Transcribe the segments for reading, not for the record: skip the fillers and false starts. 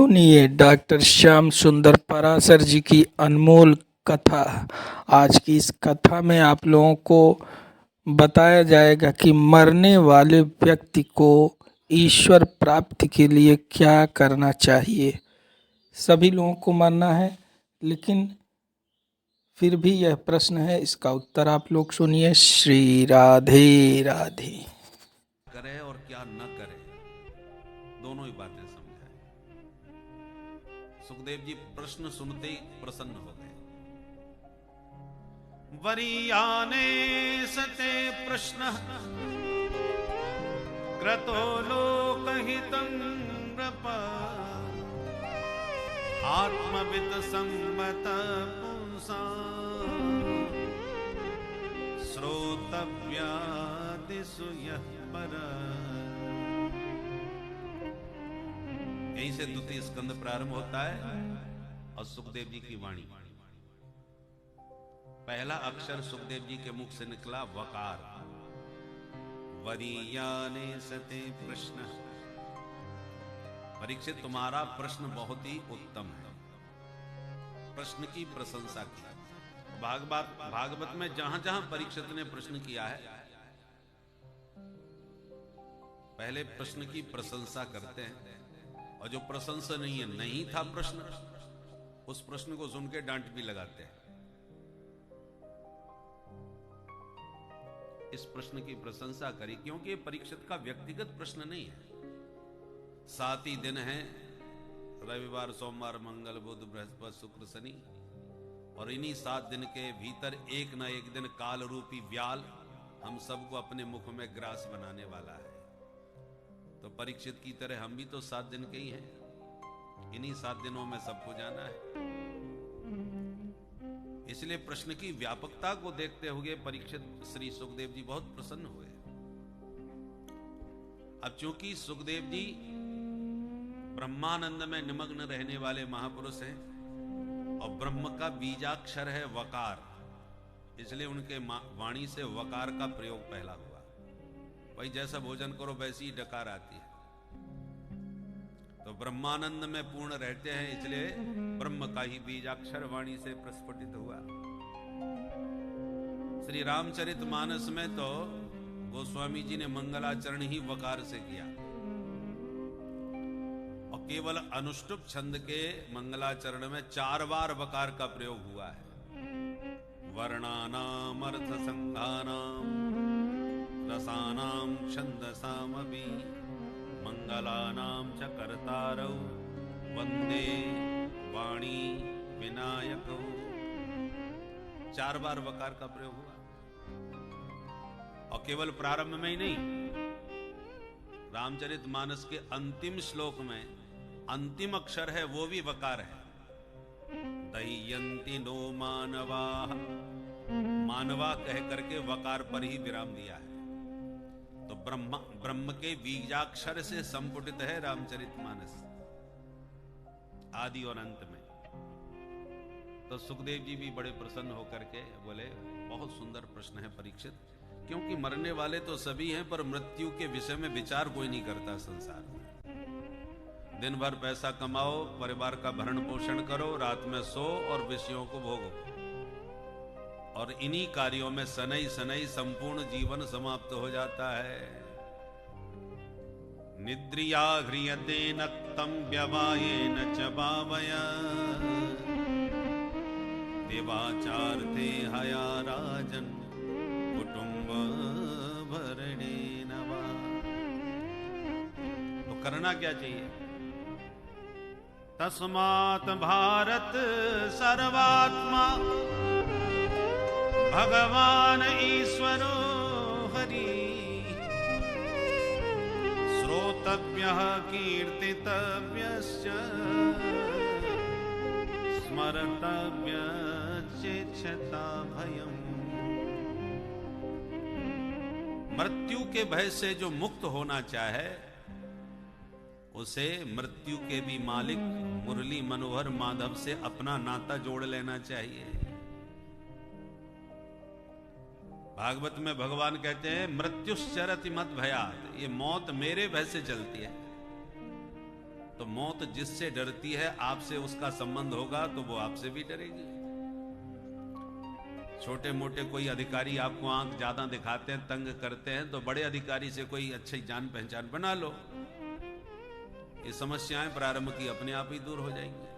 सुनिए डॉक्टर श्याम सुंदर पराशर जी की अनमोल कथा। आज की इस कथा में आप लोगों को बताया जाएगा कि मरने वाले व्यक्ति को ईश्वर प्राप्ति के लिए क्या करना चाहिए। सभी लोगों को मरना है, लेकिन फिर भी यह प्रश्न है, इसका उत्तर आप लोग सुनिए। श्री राधे राधे। करे और क्या न करे, दोनों ही बातें समझाए। सुखदेव जी प्रश्न सुनते ही प्रसन्न हो गए। वरीयाने सते प्रश्न क्रतो लोकहितं नृप आत्मवित् सम्मत पुंसा श्रोतव्यादिषु यः परः। यहीं से द्वितीय स्कंद प्रारंभ होता है और सुखदेव जी की वाणी। पहला अक्षर सुखदेव जी के मुख से निकला वकार। वरीयाने सते प्रश्न। परीक्षित, तुम्हारा प्रश्न बहुत ही उत्तम है। प्रश्न की प्रशंसा की। भागवत में जहां जहां परीक्षित ने प्रश्न किया है, पहले प्रश्न की प्रशंसा करते हैं, और जो प्रशंसनीय नहीं था प्रश्न, उस प्रश्न को सुन के डांट भी लगाते हैं। इस प्रश्न की प्रशंसा करी क्योंकि ये परीक्षित का व्यक्तिगत प्रश्न नहीं है। 7 ही दिन हैं, रविवार, सोमवार, मंगल, बुध, बृहस्पति, शुक्र, शनि, और इन्हीं 7 दिन के भीतर एक न एक दिन काल रूपी व्याल हम सबको अपने मुख में ग्रास बनाने वाला है। तो परीक्षित की तरह हम भी तो 7 दिन के ही हैं। इन्हीं 7 दिनों में सबको जाना है। इसलिए प्रश्न की व्यापकता को देखते हुए परीक्षित श्री सुखदेव जी बहुत प्रसन्न हुए। अब चूंकि सुखदेव जी ब्रह्मानंद में निमग्न रहने वाले महापुरुष हैं और ब्रह्म का बीजाक्षर है वकार, इसलिए उनके वाणी से वकार का प्रयोग पहला हुआ। भाई जैसा भोजन करो वैसी ही डकार आती है। तो ब्रह्मानंद में पूर्ण रहते हैं, इसलिए ब्रह्म का ही बीजाक्षर वाणी से प्रस्फुटित हुआ। श्री रामचरितमानस में तो गोस्वामी जी ने मंगलाचरण ही वकार से किया, और केवल अनुष्टुप छंद के मंगलाचरण में 4 बार वकार का प्रयोग हुआ है। वर्णानाम अर्थ संघानाम रसानाम छंदसामपि मंगलानाम च कर्तारौ वंदे वाणी विनायकौ। 4 बार वकार का प्रयोग हुआ, और केवल प्रारंभ में ही नहीं, रामचरितमानस के अंतिम श्लोक में अंतिम अक्षर है वो भी वकार है। दह्यन्ति नो मानवा, मानवा कह करके वकार पर ही विराम दिया है। तो ब्रह्म के बीजाक्षर से संपुटित है रामचरितमानस, आदि और अंत में। तो सुखदेव जी भी बड़े प्रसन्न होकर के बोले, बहुत सुंदर प्रश्न है परीक्षित, क्योंकि मरने वाले तो सभी हैं, पर मृत्यु के विषय में विचार कोई नहीं करता संसार में। दिन भर पैसा कमाओ, परिवार का भरण पोषण करो, रात में सो और विषयों को भोगो, और इन्हीं कार्यों में शनै शनै संपूर्ण जीवन समाप्त हो जाता है। निद्रिया ह्रियते नक्तं व्यवायेन च भावया देवाचार्थे हया राजन् कुटुंब भरणेन वा। तो करना क्या चाहिए? तस्मात् भारत सर्वात्मा भगवान ईश्वरो हरि श्रोतव्यः कीर्तितव्यश्च स्मर्तव्यश्चेच्छता भयम्। मृत्यु के भय से जो मुक्त होना चाहे, उसे मृत्यु के भी मालिक मुरली मनोहर माधव से अपना नाता जोड़ लेना चाहिए। भागवत में भगवान कहते हैं मृत्युश्चरति मद भयात्, ये मौत मेरे भय से चलती है। तो मौत जिससे डरती है, आपसे उसका संबंध होगा तो वो आपसे भी डरेगी। छोटे मोटे कोई अधिकारी आपको आंख ज्यादा दिखाते हैं, तंग करते हैं, तो बड़े अधिकारी से कोई अच्छी जान पहचान बना लो। ये समस्याएं प्रारंभ की अपने आप ही दूर हो जाएंगी।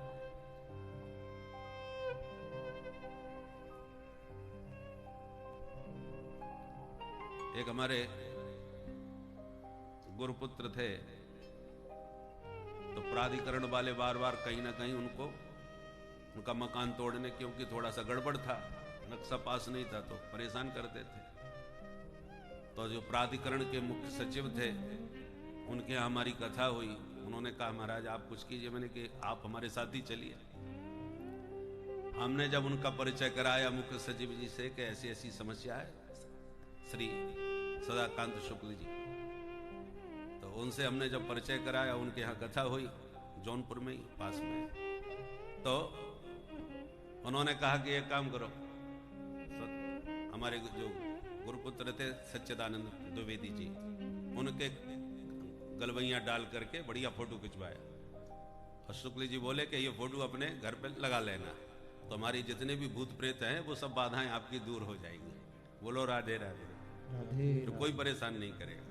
एक हमारे गुरुपुत्र थे, तो प्राधिकरण वाले बार बार कहीं ना कहीं उनका मकान तोड़ने, क्योंकि थोड़ा सा गड़बड़ था, नक्शा पास नहीं था, तो परेशान करते थे। तो जो प्राधिकरण के मुख्य सचिव थे, उनके यहाँ हमारी कथा हुई। उन्होंने कहा महाराज आप कुछ कीजिए। मैंने कि आप हमारे साथ ही चलिए। हमने जब उनका परिचय कराया मुख्य सचिव जी से कि ऐसी ऐसी समस्या है, श्री सदाकांत शुक्ल जी, तो उनसे हमने जब परिचय कराया, उनके यहाँ कथा हुई जौनपुर में ही पास में, तो उन्होंने कहा कि एक काम करो, हमारे जो गुरुपुत्र थे सच्चिदानंद द्विवेदी जी, उनके गलवैया डाल करके बढ़िया फोटो खिंचवाया, और शुक्ल जी बोले कि ये फोटो अपने घर पे लगा लेना, तो हमारी जितने भी भूत प्रेत हैं वो सब बाधाएं आपकी दूर हो जाएंगी। बोलो राधे राधे। तो कोई परेशान नहीं करेगा।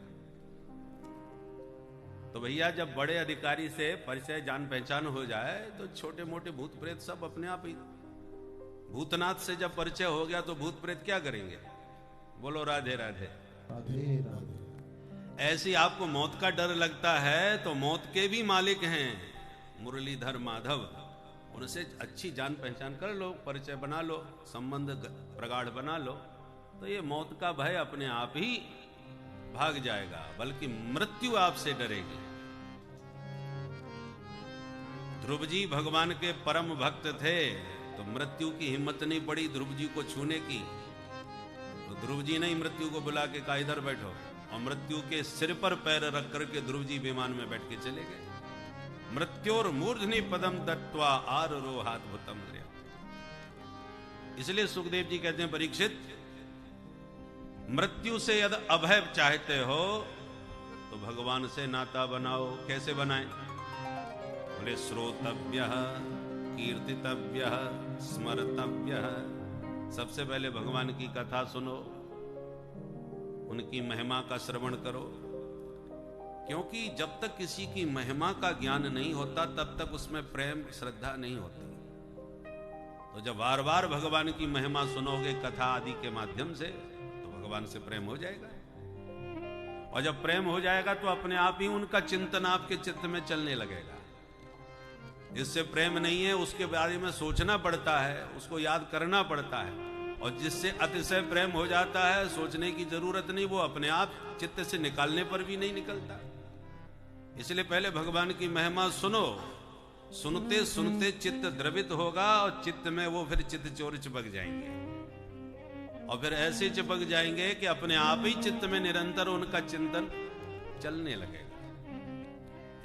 तो भैया जब बड़े अधिकारी से परिचय जान पहचान हो जाए, तो छोटे मोटे भूत प्रेत सब अपने आप ही। भूतनाथ से जब परिचय हो गया तो भूत प्रेत क्या करेंगे? बोलो राधे राधे। राधे राधे। ऐसी आपको मौत का डर लगता है तो मौत के भी मालिक हैं मुरलीधर माधव, उनसे अच्छी जान पहचान कर लो, परिचय बना लो, संबंध प्रगाढ़ बना लो, तो ये मौत का भय अपने आप ही भाग जाएगा, बल्कि मृत्यु आपसे डरेगी। ध्रुव जी भगवान के परम भक्त थे, तो मृत्यु की हिम्मत नहीं पड़ी ध्रुव जी को छूने की। तो ध्रुव जी ने ही मृत्यु को बुला के कहा इधर बैठो, और मृत्यु के सिर पर पैर रख करके ध्रुव जी विमान में बैठ के चले गए। मृत्योर मूर्धनि पदम दत्वा आरोहात भूतम गया। इसलिए सुखदेव जी कहते हैं परीक्षित, मृत्यु से यदि अभय चाहते हो तो भगवान से नाता बनाओ। कैसे बनाएं? बोले श्रोतव्य, कीर्तितव्य, स्मर्तव्य। सबसे पहले भगवान की कथा सुनो, उनकी महिमा का श्रवण करो, क्योंकि जब तक किसी की महिमा का ज्ञान नहीं होता तब तक उसमें प्रेम श्रद्धा नहीं होती। तो जब बार बार भगवान की महिमा सुनोगे कथा आदि के माध्यम से, तो भगवान से प्रेम हो जाएगा, और जब प्रेम हो जाएगा तो अपने आप ही उनका चिंतन आपके चित्त में चलने लगेगा। जिससे प्रेम नहीं है उसके बारे में सोचना पड़ता है, उसको याद करना पड़ता है, और जिससे अतिशय प्रेम हो जाता है सोचने की जरूरत नहीं, वो अपने आप चित्त से निकालने पर भी नहीं निकलता। इसलिए पहले भगवान की महिमा सुनो, सुनते सुनते चित्त द्रवित होगा, और चित्त में वो फिर चित्त चोर चिपक जाएंगे, और फिर ऐसे चिपक जाएंगे कि अपने आप ही चित्त में निरंतर उनका चिंतन चलने लगेगा।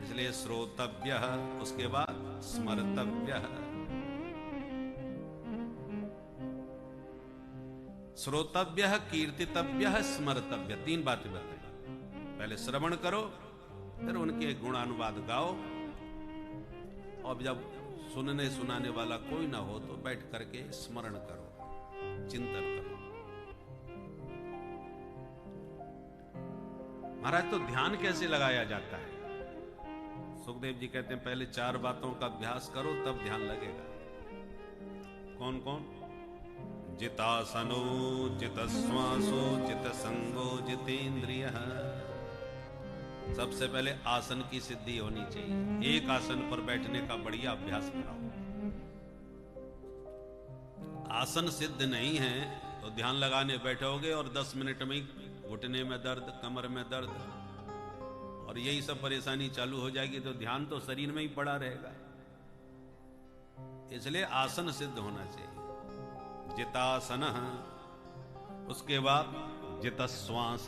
इसलिए श्रोतव्य, उसके बाद स्मर्तव्य। श्रोतव्य, कीर्तितव्य, स्मर्तव्य, तीन बातें बताई। पहले श्रवण करो, फिर उनके गुणानुवाद गाओ, और जब सुनने सुनाने वाला कोई ना हो तो बैठ करके स्मरण करो, चिंतन करो। महाराज तो ध्यान कैसे लगाया जाता है? सुखदेव जी कहते हैं पहले 4 बातों का अभ्यास करो तब ध्यान लगेगा। कौन कौन? जितासनो, जितश्वासो, जितसंगो, जितेंद्रिय। सबसे पहले आसन की सिद्धि होनी चाहिए। एक आसन पर बैठने का बढ़िया अभ्यास कराओ। आसन सिद्ध नहीं है तो ध्यान लगाने बैठोगे और 10 मिनट में घुटने में दर्द, कमर में दर्द, और यही सब परेशानी चालू हो जाएगी, तो ध्यान तो शरीर में ही पड़ा रहेगा। इसलिए आसन सिद्ध होना चाहिए। जितासन, उसके बाद जितश्वास।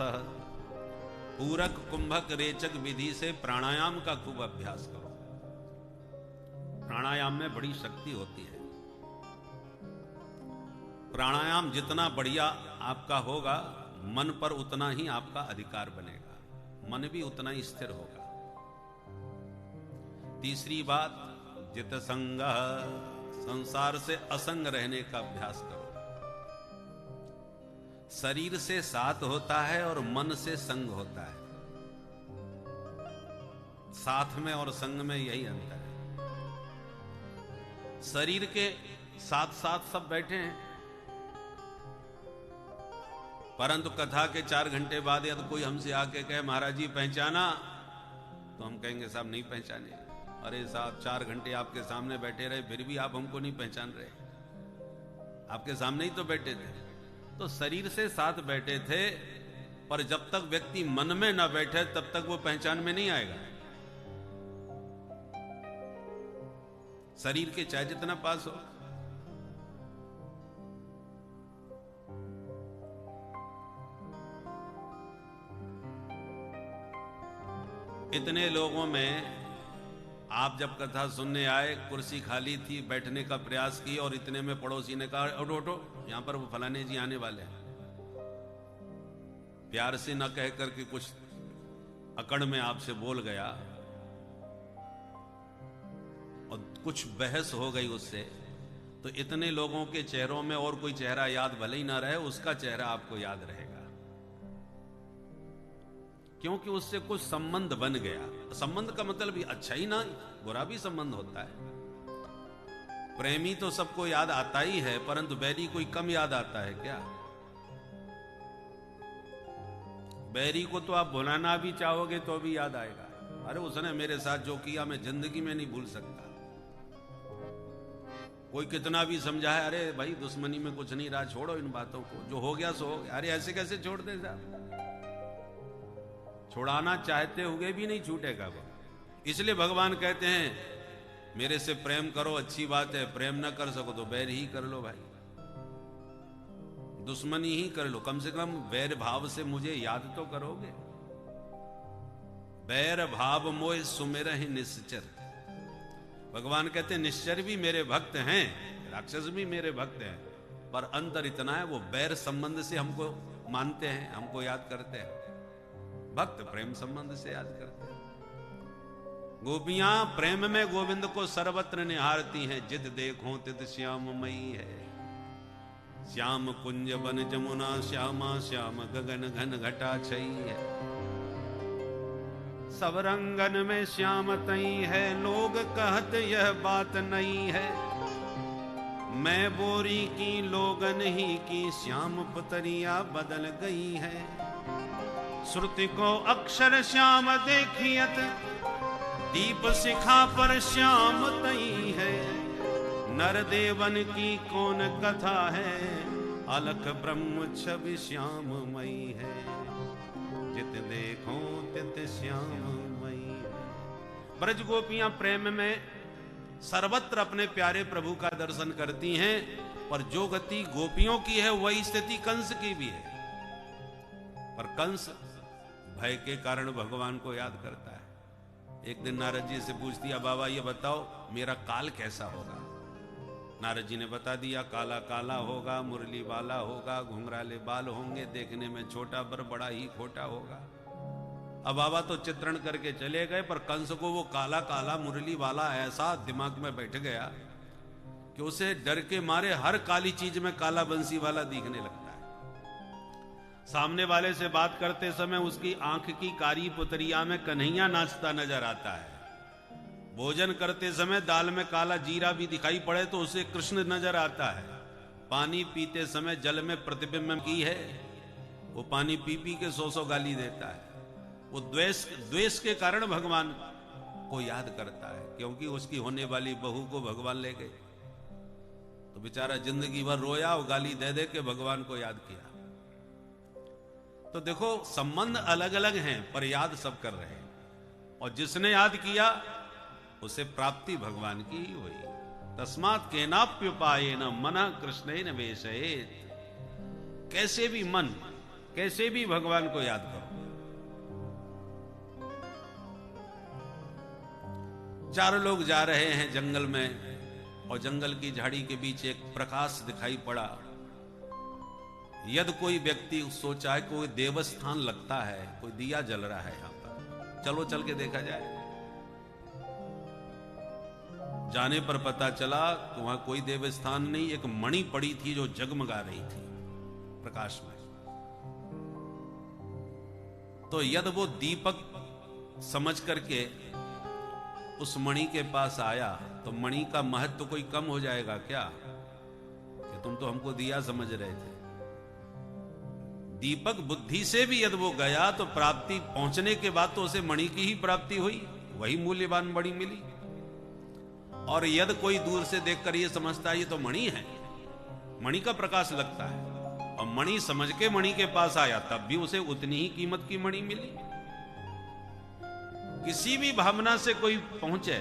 पूरक, कुंभक, रेचक विधि से प्राणायाम का खूब अभ्यास करो। प्राणायाम में बड़ी शक्ति होती है। प्राणायाम जितना बढ़िया आपका होगा, मन पर उतना ही आपका अधिकार बनेगा, मन भी उतना ही स्थिर होगा। तीसरी बात जित संग, संसार से असंग रहने का अभ्यास करो। शरीर से साथ होता है और मन से संग होता है। साथ में और संग में यही अंतर है। शरीर के साथ साथ सब बैठे हैं, परंतु कथा के 4 घंटे बाद यदि कोई हमसे आके कहे महाराज जी पहचाना, तो हम कहेंगे साहब नहीं पहचाने। अरे साहब 4 घंटे आपके सामने बैठे रहे, फिर भी आप हमको नहीं पहचान रहे। आपके सामने ही तो बैठे थे। तो शरीर से साथ बैठे थे, पर जब तक व्यक्ति मन में ना बैठे तब तक वो पहचान में नहीं आएगा। शरीर के चाहे जितना पास हो, इतने लोगों में आप जब कथा सुनने आए, कुर्सी खाली थी, बैठने का प्रयास किया और इतने में पड़ोसी ने कहा उठो उठो, यहां पर वो फलाने जी आने वाले हैं। प्यार से न कह करके कुछ अकड़ में आपसे बोल गया और कुछ बहस हो गई उससे, तो इतने लोगों के चेहरों में और कोई चेहरा याद भले ही ना रहे, उसका चेहरा आपको याद रहेगा, क्योंकि उससे कुछ संबंध बन गया। संबंध का मतलब भी अच्छा ही ना, बुरा भी संबंध होता है। प्रेमी तो सबको याद आता ही है, परंतु बैरी कोई कम याद आता है क्या? बैरी को तो आप भुलाना भी चाहोगे तो भी याद आएगा। अरे उसने मेरे साथ जो किया मैं जिंदगी में नहीं भूल सकता। कोई कितना भी समझा है, अरे भाई दुश्मनी में कुछ नहीं रहा, छोड़ो इन बातों को, जो हो गया सो हो गया। अरे ऐसे कैसे छोड़ दे साहब? छुड़ाना चाहते हुए भी नहीं छूटेगा वो। इसलिए भगवान कहते हैं मेरे से प्रेम करो, अच्छी बात है, प्रेम ना कर सको तो बैर ही कर लो भाई, दुश्मनी ही कर लो, कम से कम वैर भाव से मुझे याद तो करोगे। बैर भाव मोह सुमिरहि निश्चर। भगवान कहते हैं निश्चर भी मेरे भक्त हैं, राक्षस भी मेरे भक्त हैं, पर अंतर इतना है वो बैर संबंध से हमको मानते हैं, हमको याद करते हैं। भक्त प्रेम संबंध से याद करते हैं। गोपियां प्रेम में गोविंद को सर्वत्र निहारती हैं, जित देखो तित श्याममयी है। श्याम कुंज बन जमुना श्यामा, श्याम गगन घन घटा छई है। सब रंगन में श्याम तई है, लोग कहत यह बात नहीं है। मैं बोरी की लोगन ही की, श्याम पुतरिया बदल गई है। श्रुति को अक्षर श्याम देखियत, दीप शिखा पर श्याम तई है। नर देवन की कौन कथा है, अलख ब्रह्म छवि श्याममयी है। जित देखो तित श्याममयी है। ब्रज गोपियां प्रेम में सर्वत्र अपने प्यारे प्रभु का दर्शन करती हैं, पर जो गति गोपियों की है वही स्थिति कंस की भी है। पर कंस भय के कारण भगवान को याद करता है। एक दिन नारद जी से पूछ दिया, बाबा ये बताओ मेरा काल कैसा होगा? नारद जी ने बता दिया, काला काला होगा, मुरली वाला होगा, घुंघराले बाल होंगे, देखने में छोटा पर बड़ा ही खोटा होगा। अब बाबा तो चित्रण करके चले गए, पर कंस को वो काला काला मुरली वाला ऐसा दिमाग में बैठ गया कि उसे डर के मारे हर काली चीज में काला बंसी वाला दिखने लगता है। सामने वाले से बात करते समय उसकी आंख की कारी पुतरिया में कन्हैया नाचता नजर आता है। भोजन करते समय दाल में काला जीरा भी दिखाई पड़े तो उसे कृष्ण नजर आता है। पानी पीते समय जल में प्रतिबिंब की है, वो पानी पी पी के 100 गाली देता है। वो द्वेष के कारण भगवान को याद करता है, क्योंकि उसकी होने वाली बहू को भगवान ले गए, तो बेचारा जिंदगी भर रोया और गाली दे दे के भगवान को याद किया। तो देखो संबंध अलग अलग हैं, पर याद सब कर रहे हैं, और जिसने याद किया उसे प्राप्ति भगवान की ही हुई। तस्मात् केनाप्युपायेन मनः कृष्णेन वेशयेत्। कैसे भी मन, कैसे भी भगवान को याद करो। 4 लोग जा रहे हैं जंगल में, और जंगल की झाड़ी के बीच एक प्रकाश दिखाई पड़ा। यदि कोई व्यक्ति सोचा है कोई देवस्थान लगता है, कोई दिया जल रहा है यहां पर, चलो चल के देखा जाए। जाने पर पता चला कि वहां कोई देवस्थान नहीं, एक मणि पड़ी थी जो जगमगा रही थी प्रकाश में। तो यदि वो दीपक समझ करके उस मणि के पास आया तो मणि का महत्व कोई कम हो जाएगा क्या, कि तुम तो हमको दिया समझ रहे थे। दीपक बुद्धि से भी यदि वो गया तो प्राप्ति पहुंचने के बाद तो उसे मणि की ही प्राप्ति हुई, वही मूल्यवान मणि मिली। और यदि कोई दूर से देखकर ये समझता है ये तो मणि है, मणि का प्रकाश लगता है, और मणि समझ के मणि के पास आया तब भी उसे उतनी ही कीमत की मणि मिली। किसी भी भावना से कोई पहुंचे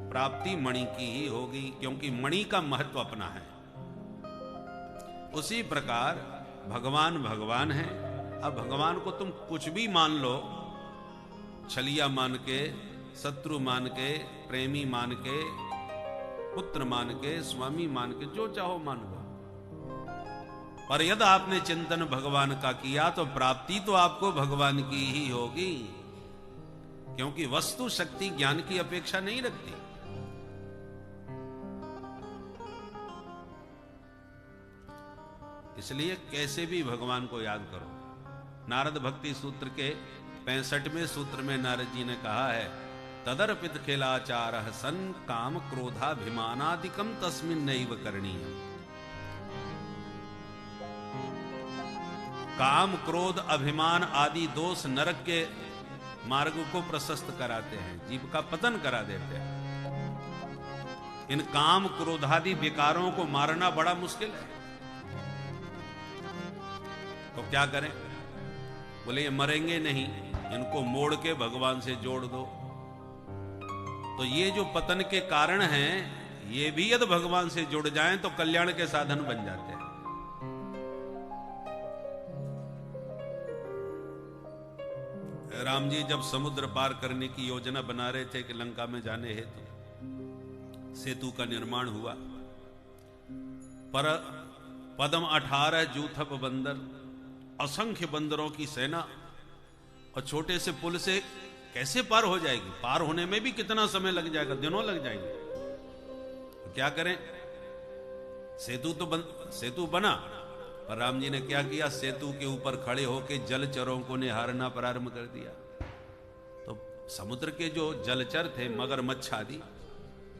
प्राप्ति मणि की ही होगी, क्योंकि मणि का महत्व अपना है। उसी प्रकार भगवान भगवान है। अब भगवान को तुम कुछ भी मान लो, छलिया मान के, शत्रु मान के, प्रेमी मान के, पुत्र मान के, स्वामी मान के, जो चाहो मान लो, पर यदि आपने चिंतन भगवान का किया तो प्राप्ति तो आपको भगवान की ही होगी, क्योंकि वस्तु शक्ति ज्ञान की अपेक्षा नहीं रखती। इसलिए कैसे भी भगवान को याद करो। नारद भक्ति सूत्र के 65वें सूत्र में नारद जी ने कहा है, तदर्पित खेलाचार सन काम क्रोधाभिमानादिकम तस्मिन् नैव करणीयम्। काम, क्रोध, अभिमान आदि दोष नरक के मार्ग को प्रशस्त कराते हैं, जीव का पतन करा देते हैं। इन काम, क्रोधादि विकारों को मारना बड़ा मुश्किल है, तो क्या करें? बोले ये मरेंगे नहीं, इनको मोड़ के भगवान से जोड़ दो। तो ये जो पतन के कारण हैं, ये भी यदि भगवान से जुड़ जाएं तो कल्याण के साधन बन जाते हैं। राम जी जब समुद्र पार करने की योजना बना रहे थे कि लंका में जाने हेतु सेतु का निर्माण हुआ, पर पद्म 18 जूथप बंदर, असंख्य बंदरों की सेना, और छोटे से पुल से कैसे पार हो जाएगी? पार होने में भी कितना समय लग जाएगा, दिनों लग जाएंगे। तो क्या करें? सेतु बना, पर राम जी ने क्या किया? सेतु के ऊपर खड़े होकर जलचरों को निहारना प्रारंभ कर दिया। तो समुद्र के जो जलचर थे, मगरमच्छ आदि,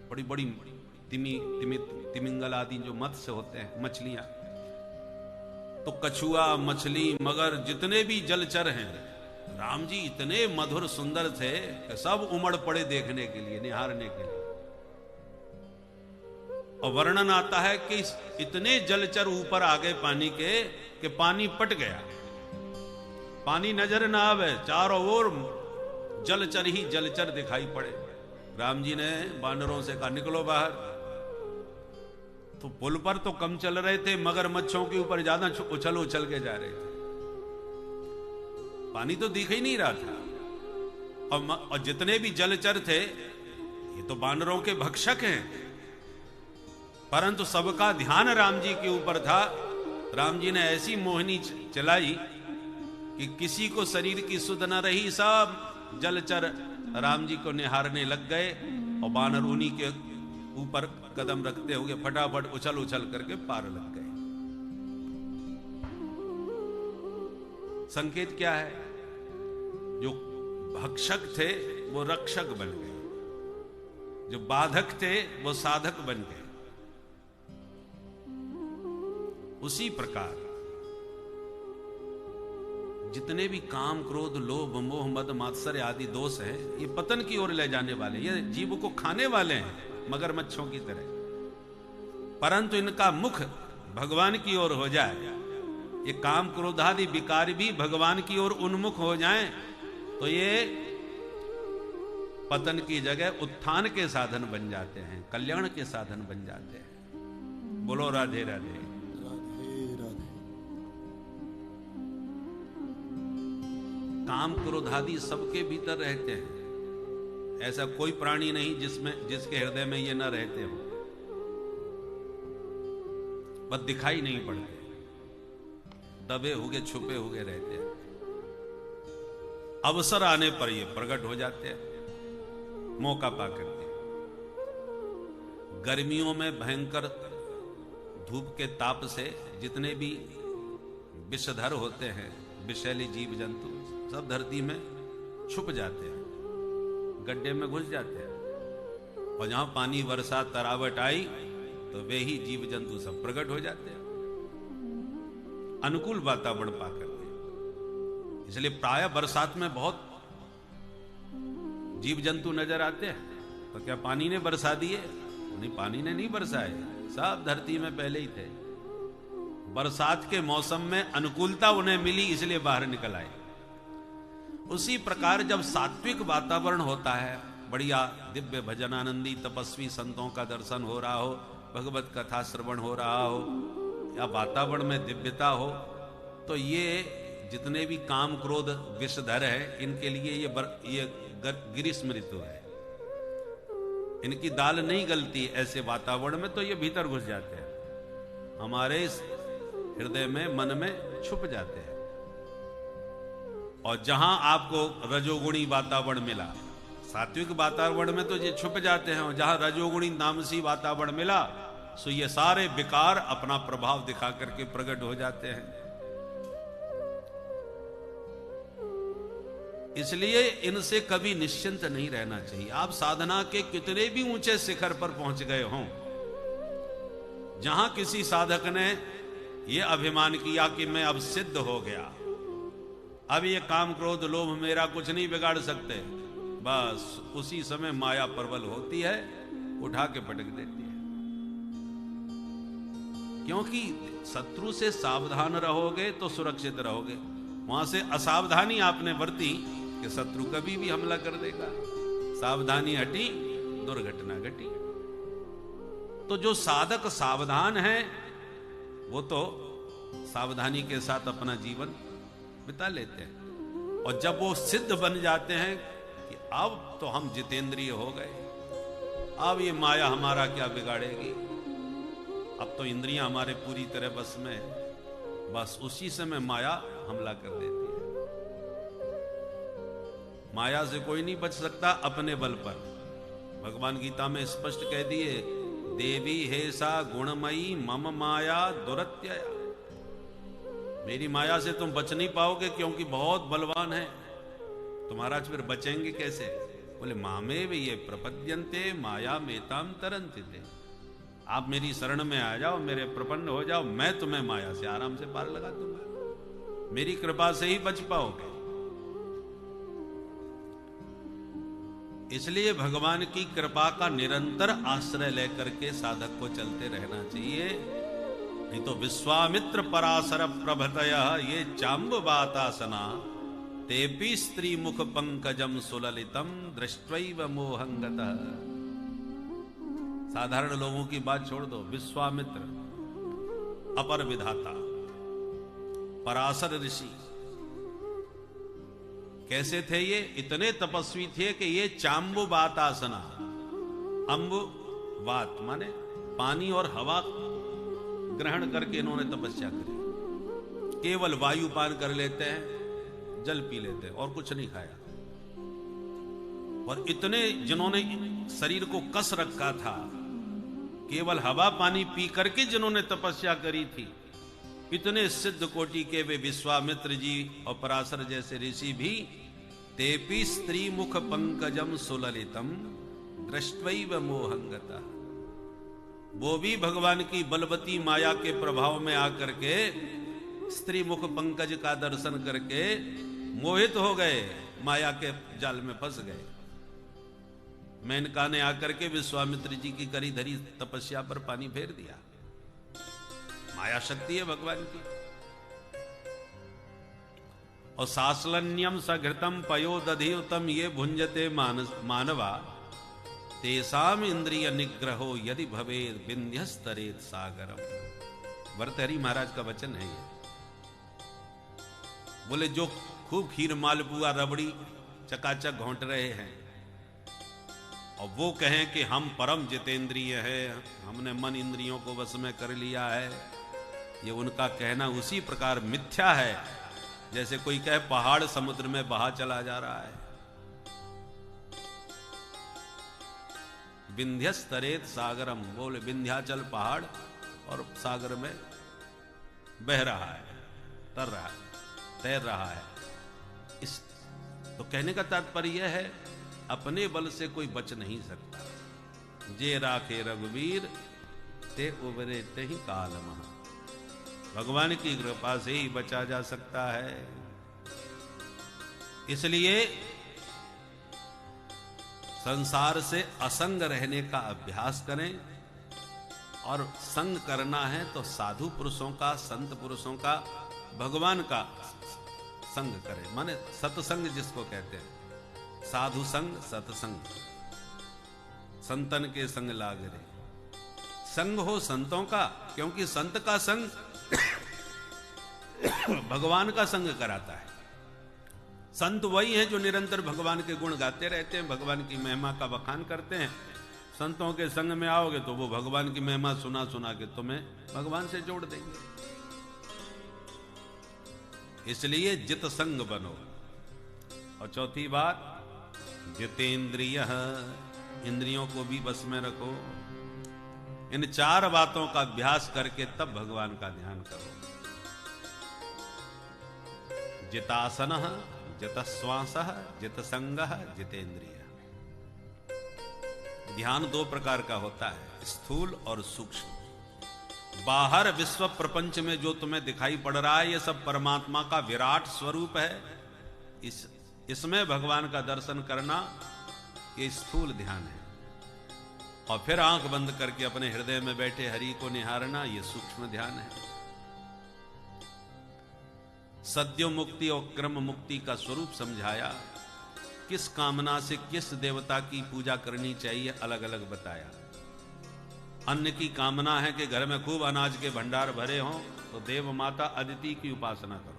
बड़ी बड़ी तिमिंगल आदि जो मत्स्य होते हैं, मछलियां, तो कछुआ, मछली, मगर, जितने भी जलचर हैं, राम जी इतने मधुर सुंदर थे कि सब उमड़ पड़े देखने के लिए, निहारने के लिए। और वर्णन आता है कि इतने जलचर ऊपर आ गए पानी के कि पानी पट गया, पानी नजर ना आवे, चारों ओर जलचर ही जलचर दिखाई पड़े। राम जी ने बानरों से कहा निकलो बाहर। तो पुल पर तो कम चल रहे थे, मगरमच्छों के ऊपर ज्यादा उछल उछल के जा रहे थे, पानी तो दिख ही नहीं रहा था। और जितने भी जलचर थे, ये तो बानरों के भक्षक हैं, परंतु सबका ध्यान राम जी के ऊपर था। राम जी ने ऐसी मोहिनी चलाई कि किसी को शरीर की सुध न रही, सब जलचर राम जी को निहारने लग गए, और बानर उन्हीं के ऊपर कदम रखते हुए फटाफट उछल उछल करके पार लग गए। संकेत क्या है? जो भक्षक थे वो रक्षक बन गए, जो बाधक थे वो साधक बन गए। उसी प्रकार जितने भी काम, क्रोध, लोभ, मोह, मद, मात्सर्य आदि दोष हैं, ये पतन की ओर ले जाने वाले, ये जीव को खाने वाले हैं मगरमच्छों की तरह। परंतु इनका मुख भगवान की ओर हो जाए, ये काम, क्रोध आदि विकार भी भगवान की ओर उन्मुख हो जाएं, तो ये पतन की जगह उत्थान के साधन बन जाते हैं, कल्याण के साधन बन जाते हैं। बोलो राधे राधे। काम, क्रोध आदि सबके भीतर रहते हैं, ऐसा कोई प्राणी नहीं जिसके हृदय में ये न रहते हो, बस दिखाई नहीं पड़ते, दबे हुए छुपे हुए रहते हैं। अवसर आने पर ये प्रकट हो जाते हैं, मौका पा करके। गर्मियों में भयंकर धूप के ताप से जितने भी विषधर होते हैं, विषैले जीव जंतु, सब धरती में छुप जाते हैं, गड्ढे में घुस जाते हैं। और जहां पानी वर्षा तरावट आई तो वे ही जीव जंतु सब प्रकट हो जाते हैं, अनुकूल वातावरण पाकर के। इसलिए प्राय बरसात में बहुत जीव जंतु नजर आते हैं। तो क्या पानी ने बरसा दिए? नहीं, पानी ने नहीं बरसाए, सब धरती में पहले ही थे। बरसात के मौसम में अनुकूलता उन्हें मिली, इसलिए बाहर निकल आए। उसी प्रकार जब सात्विक वातावरण होता है, बढ़िया दिव्य भजनानंदी तपस्वी संतों का दर्शन हो रहा हो, भगवत कथा श्रवण हो रहा हो, या वातावरण में दिव्यता हो, तो ये जितने भी काम क्रोध विषधर है, इनके लिए ये ग्रीष्म ऋतु है। इनकी दाल नहीं गलती ऐसे वातावरण में, तो ये भीतर घुस जाते हैं, हमारे हृदय में, मन में छुप जाते हैं। और जहां आपको रजोगुणी वातावरण मिला, सात्विक वातावरण में तो ये छुप जाते हैं, और जहां रजोगुणी तामसी वातावरण मिला, सो ये सारे विकार अपना प्रभाव दिखा करके प्रकट हो जाते हैं। इसलिए इनसे कभी निश्चिंत नहीं रहना चाहिए। आप साधना के कितने भी ऊंचे शिखर पर पहुंच गए हों, जहां किसी साधक ने यह अभिमान किया कि मैं अब सिद्ध हो गया, अब ये काम क्रोध लोभ मेरा कुछ नहीं बिगाड़ सकते, बस उसी समय माया प्रबल होती है, उठा के पटक देती है। क्योंकि शत्रु से सावधान रहोगे तो सुरक्षित रहोगे। वहां से असावधानी आपने बरती कि शत्रु कभी भी हमला कर देगा, सावधानी हटी दुर्घटना घटी। तो जो साधक सावधान है वो तो सावधानी के साथ अपना जीवन बिता लेते हैं। और जब वो सिद्ध बन जाते हैं कि अब तो हम जितेंद्रिय हो गए, अब ये माया हमारा क्या बिगाड़ेगी, अब तो इंद्रियां हमारे पूरी तरह बस में, बस उसी समय माया हमला कर देती है। माया से कोई नहीं बच सकता अपने बल पर। भगवान गीता में स्पष्ट कह दिए, देवी हे सा गुणमयी मम माया दुरत्यया। मेरी माया से तुम बच नहीं पाओगे क्योंकि बहुत बलवान है। तुम्हारा फिर बचेंगे कैसे? बोले मामे वे ये प्रपद्यन्ते माया मेताम तरन्ते। आप मेरी शरण में आ जाओ, मेरे प्रपन्न हो जाओ, मैं तुम्हें माया से आराम से पार लगा दूंगा। मेरी कृपा से ही बच पाओगे। इसलिए भगवान की कृपा का निरंतर आश्रय लेकर के साधक को चलते रहना चाहिए। नहीं तो विश्वामित्र पराशर प्रभतय ये चाम्बवातासना तेपि स्त्री मुख पंकजम सुललितम दृष्ट्वैव मोहंगतः। साधारण लोगों की बात छोड़ दो, विश्वामित्र अपर विधाता पराशर ऋषि कैसे थे? ये इतने तपस्वी थे कि ये चाम्बुवातासना, अम्बुवात माने पानी और हवा ग्रहण करके इन्होंने तपस्या करी। केवल वायु पान कर लेते हैं, जल पी लेते हैं और कुछ नहीं खाया। और इतने जिन्होंने शरीर को कस रखा था, केवल हवा पानी पी करके जिन्होंने तपस्या करी थी, इतने सिद्ध कोटि के वे विश्वामित्र जी और पराशर जैसे ऋषि भी तेपि स्त्री मुख पंकजम सुललितम दृष्ट्वैव मोहंगतः। वो भी भगवान की बलवती माया के प्रभाव में आकर के स्त्री मुख पंकज का दर्शन करके मोहित हो गए, माया के जाल में फंस गए। मेनका ने आकर के विश्वामित्र जी की करी धरी तपस्या पर पानी फेर दिया। माया शक्ति है भगवान की। और सासलन्यम सघृतम पयो दधियुतम ये भुंजते मानवा तेसाम इंद्रिय निग्रहो यदि भवेद विंध्यस्तरेत सागरम। भर्तहरि महाराज का वचन है ये। बोले जो खूब खीर मालपुआ रबड़ी चकाचक घोंट रहे हैं और वो कहें कि हम परम जितेंद्रिय है, हमने मन इंद्रियों को वश में कर लिया है, ये उनका कहना उसी प्रकार मिथ्या है जैसे कोई कहे पहाड़ समुद्र में बहा चला जा रहा है। विंध्यस्तरेत सागरम, बोले विंध्याचल पहाड़ और सागर में बह रहा है, तर रहा है, तैर रहा है। इस तो कहने का तात्पर्य यह है, अपने बल से कोई बच नहीं सकता। जे राखे रघुवीर ते उबरे ते ही काल महा, भगवान की कृपा से ही बचा जा सकता है। इसलिए संसार से असंग रहने का अभ्यास करें, और संग करना है तो साधु पुरुषों का, संत पुरुषों का, भगवान का संग करें। माने सत्संग जिसको कहते हैं, साधु संग, सत्संग, संतन के संग लाग रे, संग हो संतों का, क्योंकि संत का संग भगवान का संग कराता है। संत वही हैं जो निरंतर भगवान के गुण गाते रहते हैं, भगवान की महिमा का बखान करते हैं। संतों के संग में आओगे तो वो भगवान की महिमा सुना सुना के तुम्हें भगवान से जोड़ देंगे। इसलिए जित संग बनो। और चौथी बात, जितेंद्रिय, इंद्रियों को भी बस में रखो। इन 4 बातों का अभ्यास करके तब भगवान का ध्यान करो। जितासन, जितश्वास, जितसंग, जितेंद्रिय। ध्यान 2 प्रकार का होता है, स्थूल और सूक्ष्म। बाहर विश्व प्रपंच में जो तुम्हें दिखाई पड़ रहा है, ये सब परमात्मा का विराट स्वरूप है। इसमें भगवान का दर्शन करना ये स्थूल ध्यान है। और फिर आंख बंद करके अपने हृदय में बैठे हरि को निहारना, ये सूक्ष्म ध्यान है। सद्यो मुक्ति और क्रम मुक्ति का स्वरूप समझाया। किस कामना से किस देवता की पूजा करनी चाहिए अलग अलग बताया। अन्न की कामना है कि घर में खूब अनाज के भंडार भरे हों, तो देव माता अदिति की उपासना करो।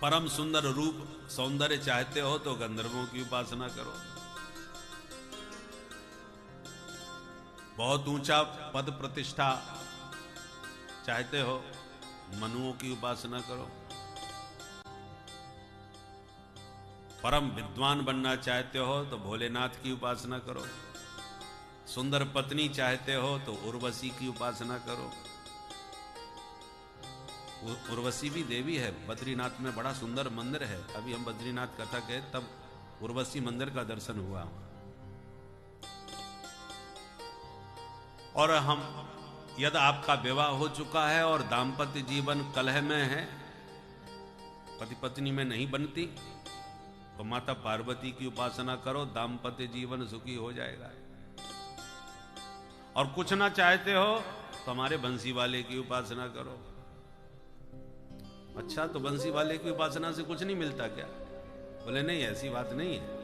परम सुंदर रूप सौंदर्य चाहते हो तो गंधर्वों की उपासना करो। बहुत ऊंचा पद प्रतिष्ठा चाहते हो, मनुओं की उपासना करो। परम विद्वान बनना चाहते हो तो भोलेनाथ की उपासना करो। सुंदर पत्नी चाहते हो तो उर्वशी की उपासना करो। उर्वशी भी देवी है। बद्रीनाथ में बड़ा सुंदर मंदिर है। अभी हम बद्रीनाथ कथा गए तब उर्वशी मंदिर का दर्शन हुआ। और हम यदि आपका विवाह हो चुका है और दाम्पत्य जीवन कलह में है, पति पत्नी में नहीं बनती, तो माता पार्वती की उपासना करो, दाम्पत्य जीवन सुखी हो जाएगा। और कुछ ना चाहते हो तो हमारे बंसी वाले की उपासना करो। अच्छा, तो बंसी वाले की उपासना से कुछ नहीं मिलता क्या? बोले नहीं, ऐसी बात नहीं है।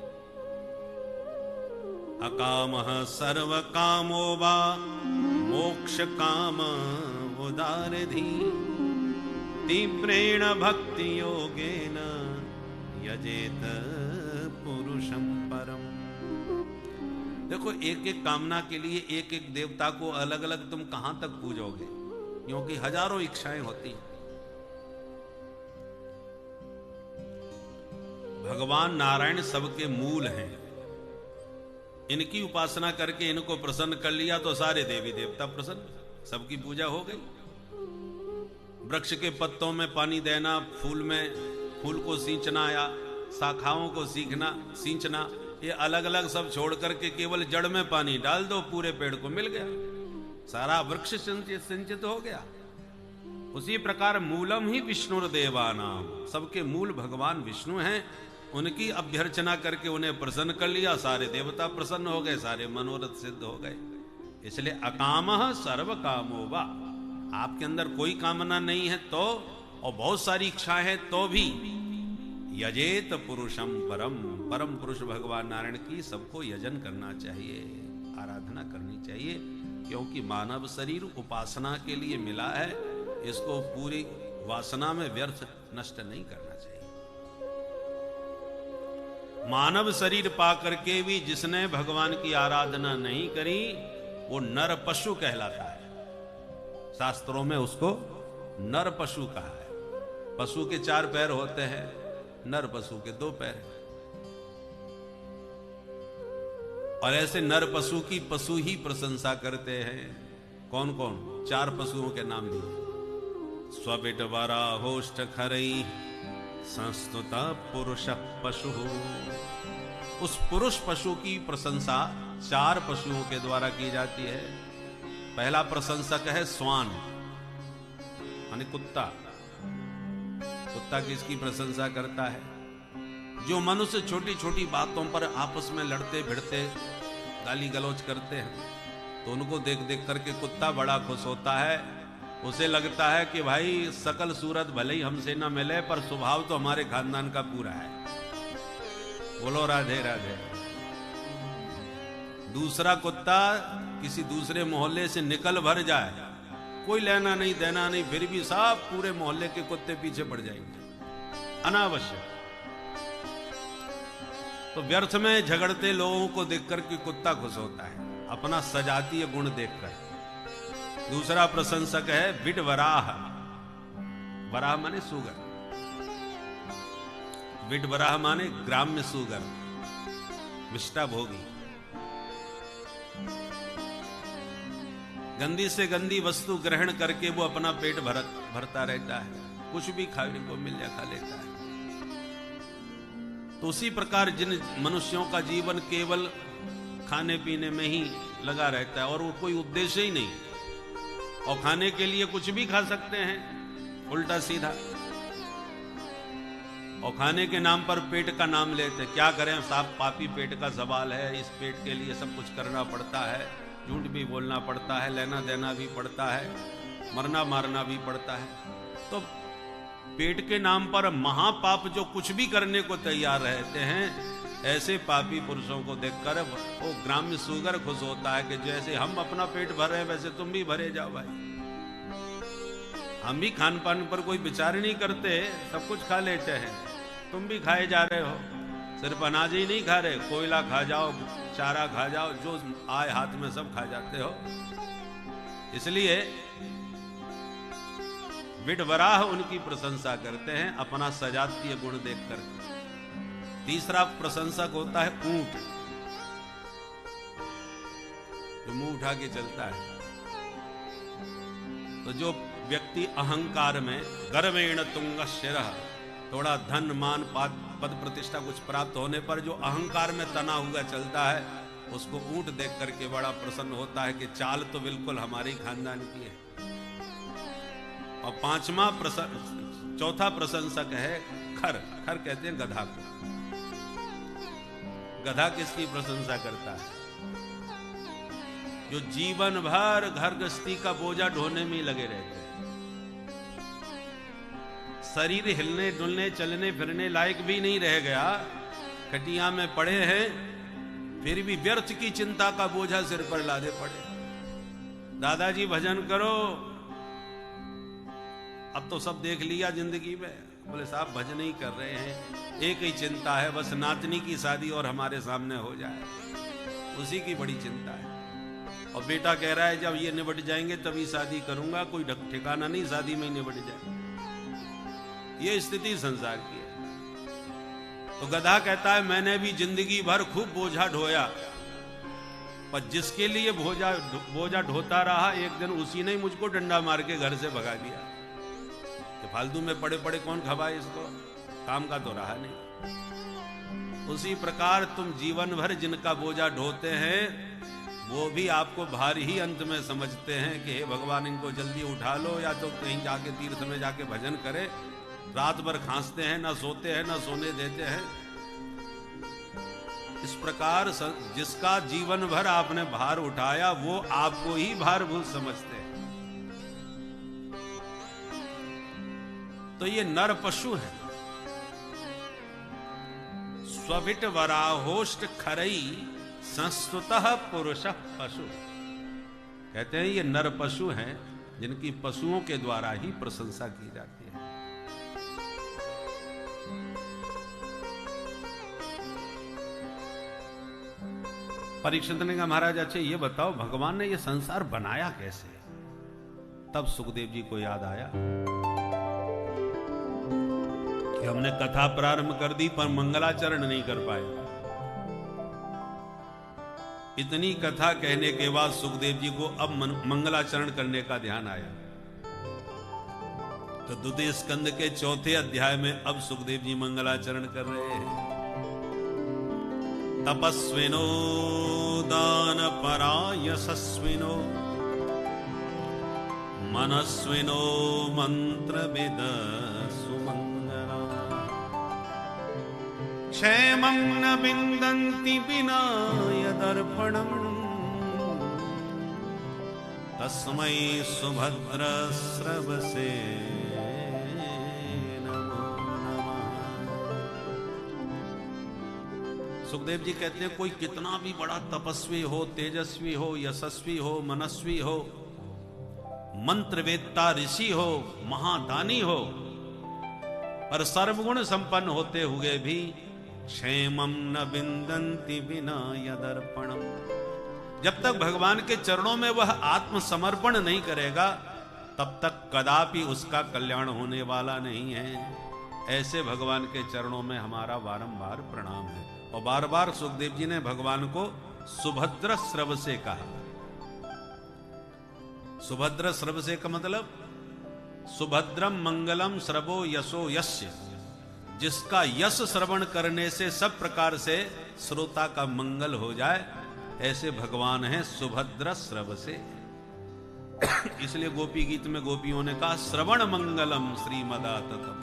अकामः सर्व कामो वा मोक्ष काम उदारधि तीव्रेण भक्ति योगेन यजेत पुरुषं परम। देखो, एक एक कामना के लिए एक एक देवता को अलग अलग तुम कहां तक पूजोगे, क्योंकि हजारों इच्छाएं होती हैं। भगवान नारायण सबके मूल हैं। इनकी उपासना करके इनको प्रसन्न कर लिया तो सारे देवी देवता प्रसन्न, सबकी पूजा हो गई। वृक्ष के पत्तों में पानी देना, फूल में फूल को सींचना या शाखाओं को सींचना, ये अलग अलग सब छोड़ करके केवल जड़ में पानी डाल दो, पूरे पेड़ को मिल गया, सारा वृक्ष सिंचित हो गया। उसी प्रकार मूलम ही विष्णुर्देवानाम, सबके मूल भगवान विष्णु हैं। उनकी अभ्यर्चना करके उन्हें प्रसन्न कर लिया, सारे देवता प्रसन्न हो गए, सारे मनोरथ सिद्ध हो गए। इसलिए अकामः सर्व कामो वा, आपके अंदर कोई कामना नहीं है तो, और बहुत सारी इच्छाएं हैं तो भी, यजेत पुरुषम परम, परम पुरुष भगवान नारायण की सबको यजन करना चाहिए, आराधना करनी चाहिए। क्योंकि मानव शरीर उपासना के लिए मिला है, इसको पूरी वासना में व्यर्थ नष्ट नहीं करना चाहिए। मानव शरीर पा करके भी जिसने भगवान की आराधना नहीं करी, वो नर पशु कहलाता है। शास्त्रों में उसको नर पशु कहा है। पशु के 4 पैर होते हैं, नर पशु के 2 पैर। और ऐसे नर पशु की पशु ही प्रशंसा करते हैं। कौन कौन? 4 पशुओं के नाम लिए। स्वबिट वरा होष्ट खरई संस्तुता पुरुष पशु। उस पुरुष पशु की प्रशंसा 4 पशुओं के द्वारा की जाती है। पहला प्रशंसक है स्वान, यानी कुत्ता। कुत्ता किसकी प्रशंसा करता है? जो मनुष्य छोटी छोटी बातों पर आपस में लड़ते भिड़ते गाली गलौज करते हैं, तो उनको देख देख करके कुत्ता बड़ा खुश होता है। उसे लगता है कि भाई सकल सूरत भले ही हमसे ना मिले, पर स्वभाव तो हमारे खानदान का पूरा है। बोलो राधे राधे। दूसरा कुत्ता किसी दूसरे मोहल्ले से निकल भर जाए, कोई लेना नहीं देना नहीं, फिर भी सब पूरे मोहल्ले के कुत्ते पीछे पड़ जाएंगे अनावश्यक। तो व्यर्थ में झगड़ते लोगों को देखकर के कुत्ता खुश होता है, अपना सजातीय गुण देखकर। दूसरा प्रशंसक है विडवराह। वराह माने सुगर, विडवराह माने ग्राम्य सुगर, विष्टा भोगी। गंदी से गंदी वस्तु ग्रहण करके वो अपना पेट भरता रहता है, कुछ भी खाने को मिल जाए खा लेता है। तो उसी प्रकार जिन मनुष्यों का जीवन केवल खाने पीने में ही लगा रहता है और वो कोई उद्देश्य ही नहीं, और खाने के लिए कुछ भी खा सकते हैं उल्टा सीधा, और खाने के नाम पर पेट का नाम लेते। क्या करें साहब, पापी पेट का सवाल है। इस पेट के लिए सब कुछ करना पड़ता है, झूठ भी बोलना पड़ता है, लेना देना भी पड़ता है, मरना मारना भी पड़ता है। तो पेट के नाम पर महापाप जो कुछ भी करने को तैयार रहते हैं, ऐसे पापी पुरुषों को देखकर वो ग्राम्य सुगर खुश होता है कि जैसे हम अपना पेट भर रहे हैं वैसे तुम भी भरे जाओ भाई। हम भी खान पान पर कोई विचार नहीं करते, सब कुछ खा लेते हैं, तुम भी खाए जा रहे हो। सिर्फ अनाज ही नहीं खा रहे, कोयला खा जाओ, चारा खा जाओ, जो आए हाथ में सब खा जाते हो। इसलिए विडवराह उनकी प्रशंसा करते हैं, अपना सजातीय गुण देखकर। तीसरा प्रशंसक होता है ऊंट, जो मुंह उठा के चलता है। तो जो व्यक्ति अहंकार में गर्वेण तुंग शिरः, थोड़ा धन मान पद प्रतिष्ठा कुछ प्राप्त होने पर जो अहंकार में तना हुआ चलता है, उसको ऊंट देख करके बड़ा प्रसन्न होता है कि चाल तो बिल्कुल हमारी खानदान की है। और चौथा प्रशंसक है खर। खर कहते हैं गधा को। गधा किसकी प्रशंसा करता है? जो जीवन भर घर गृहस्थी का बोझा ढोने में लगे रहते हैं, शरीर हिलने डुलने चलने फिरने लायक भी नहीं रह गया, खटिया में पड़े हैं, फिर भी व्यर्थ की चिंता का बोझा सिर पर लादे पड़े। दादाजी भजन करो, अब तो सब देख लिया जिंदगी में। बोले साहब भजन ही कर रहे हैं, एक ही चिंता है, बस नातनी की शादी और हमारे सामने हो जाए, उसी की बड़ी चिंता है। और बेटा कह रहा है जब ये निबट जाएंगे तभी शादी करूंगा, कोई ठिकाना नहीं, शादी में ही निबट जाए। ये स्थिति संसार की है। तो गधा कहता है मैंने भी जिंदगी भर खूब बोझा ढोया, पर जिसके लिए बोझा ढोता रहा, एक दिन उसी ने मुझको डंडा मार के घर से भगा दिया। फालतू में पड़े पड़े कौन खवाए इसको, काम का तो रहा नहीं। उसी प्रकार तुम जीवन भर जिनका बोझा ढोते हैं, वो भी आपको भारी ही अंत में समझते हैं कि हे भगवान इनको जल्दी उठा लो, या तो कहीं जाके तीर्थ में जाके भजन करे। रात भर खांसते हैं, ना सोते हैं, ना सोने देते हैं। इस प्रकार जिसका जीवन भर आपने भार उठाया, वो आपको ही भारभूत समझते हैं। तो ये नर पशु है। स्वभिट वराहोष्ट खरई संस्तुतः पुरुष पशु, कहते हैं ये नर पशु हैं जिनकी पशुओं के द्वारा ही प्रशंसा की जाती है। परीक्षित ने कहा महाराज अच्छा ये बताओ भगवान ने ये संसार बनाया कैसे? तब सुखदेव जी को याद आया कि हमने कथा प्रारंभ कर दी पर मंगलाचरण नहीं कर पाए। इतनी कथा कहने के बाद सुखदेव जी को अब मंगलाचरण करने का ध्यान आया। तो द्वितीय स्कंद के चौथे अध्याय में अब सुखदेव जी मंगलाचरण कर रहे हैं। तपस्विनो दान परा यशस्विनो मनस्विनो मंत्र विद सुमंगला क्षेमं न विन्दन्ति विना यदर्पणम् तस्मै सुभद्र स्रवसे नमो नमः। सुखदेव जी कहते हैं कोई कितना भी बड़ा तपस्वी हो, तेजस्वी हो, यशस्वी हो, मनस्वी हो, मंत्रवेत्ता ऋषि हो, महादानी हो, पर सर्वगुण संपन्न होते हुए भी क्षेमं न विन्दन्ति विना यदर्पणम्, जब तक भगवान के चरणों में वह आत्मसमर्पण नहीं करेगा तब तक कदापि उसका कल्याण होने वाला नहीं है। ऐसे भगवान के चरणों में हमारा बारंबार प्रणाम है। और बार बार सुखदेव जी ने भगवान को सुभद्र स्रव से कहा। सुभद्र स्रव से का मतलब सुभद्रम मंगलम श्रवो यशो यस्य, जिसका यश श्रवण करने से सब प्रकार से श्रोता का मंगल हो जाए, ऐसे भगवान हैं सुभद्र स्रव से। इसलिए गोपी गीत में गोपियों ने कहा श्रवण मंगलम श्रीमदाततम,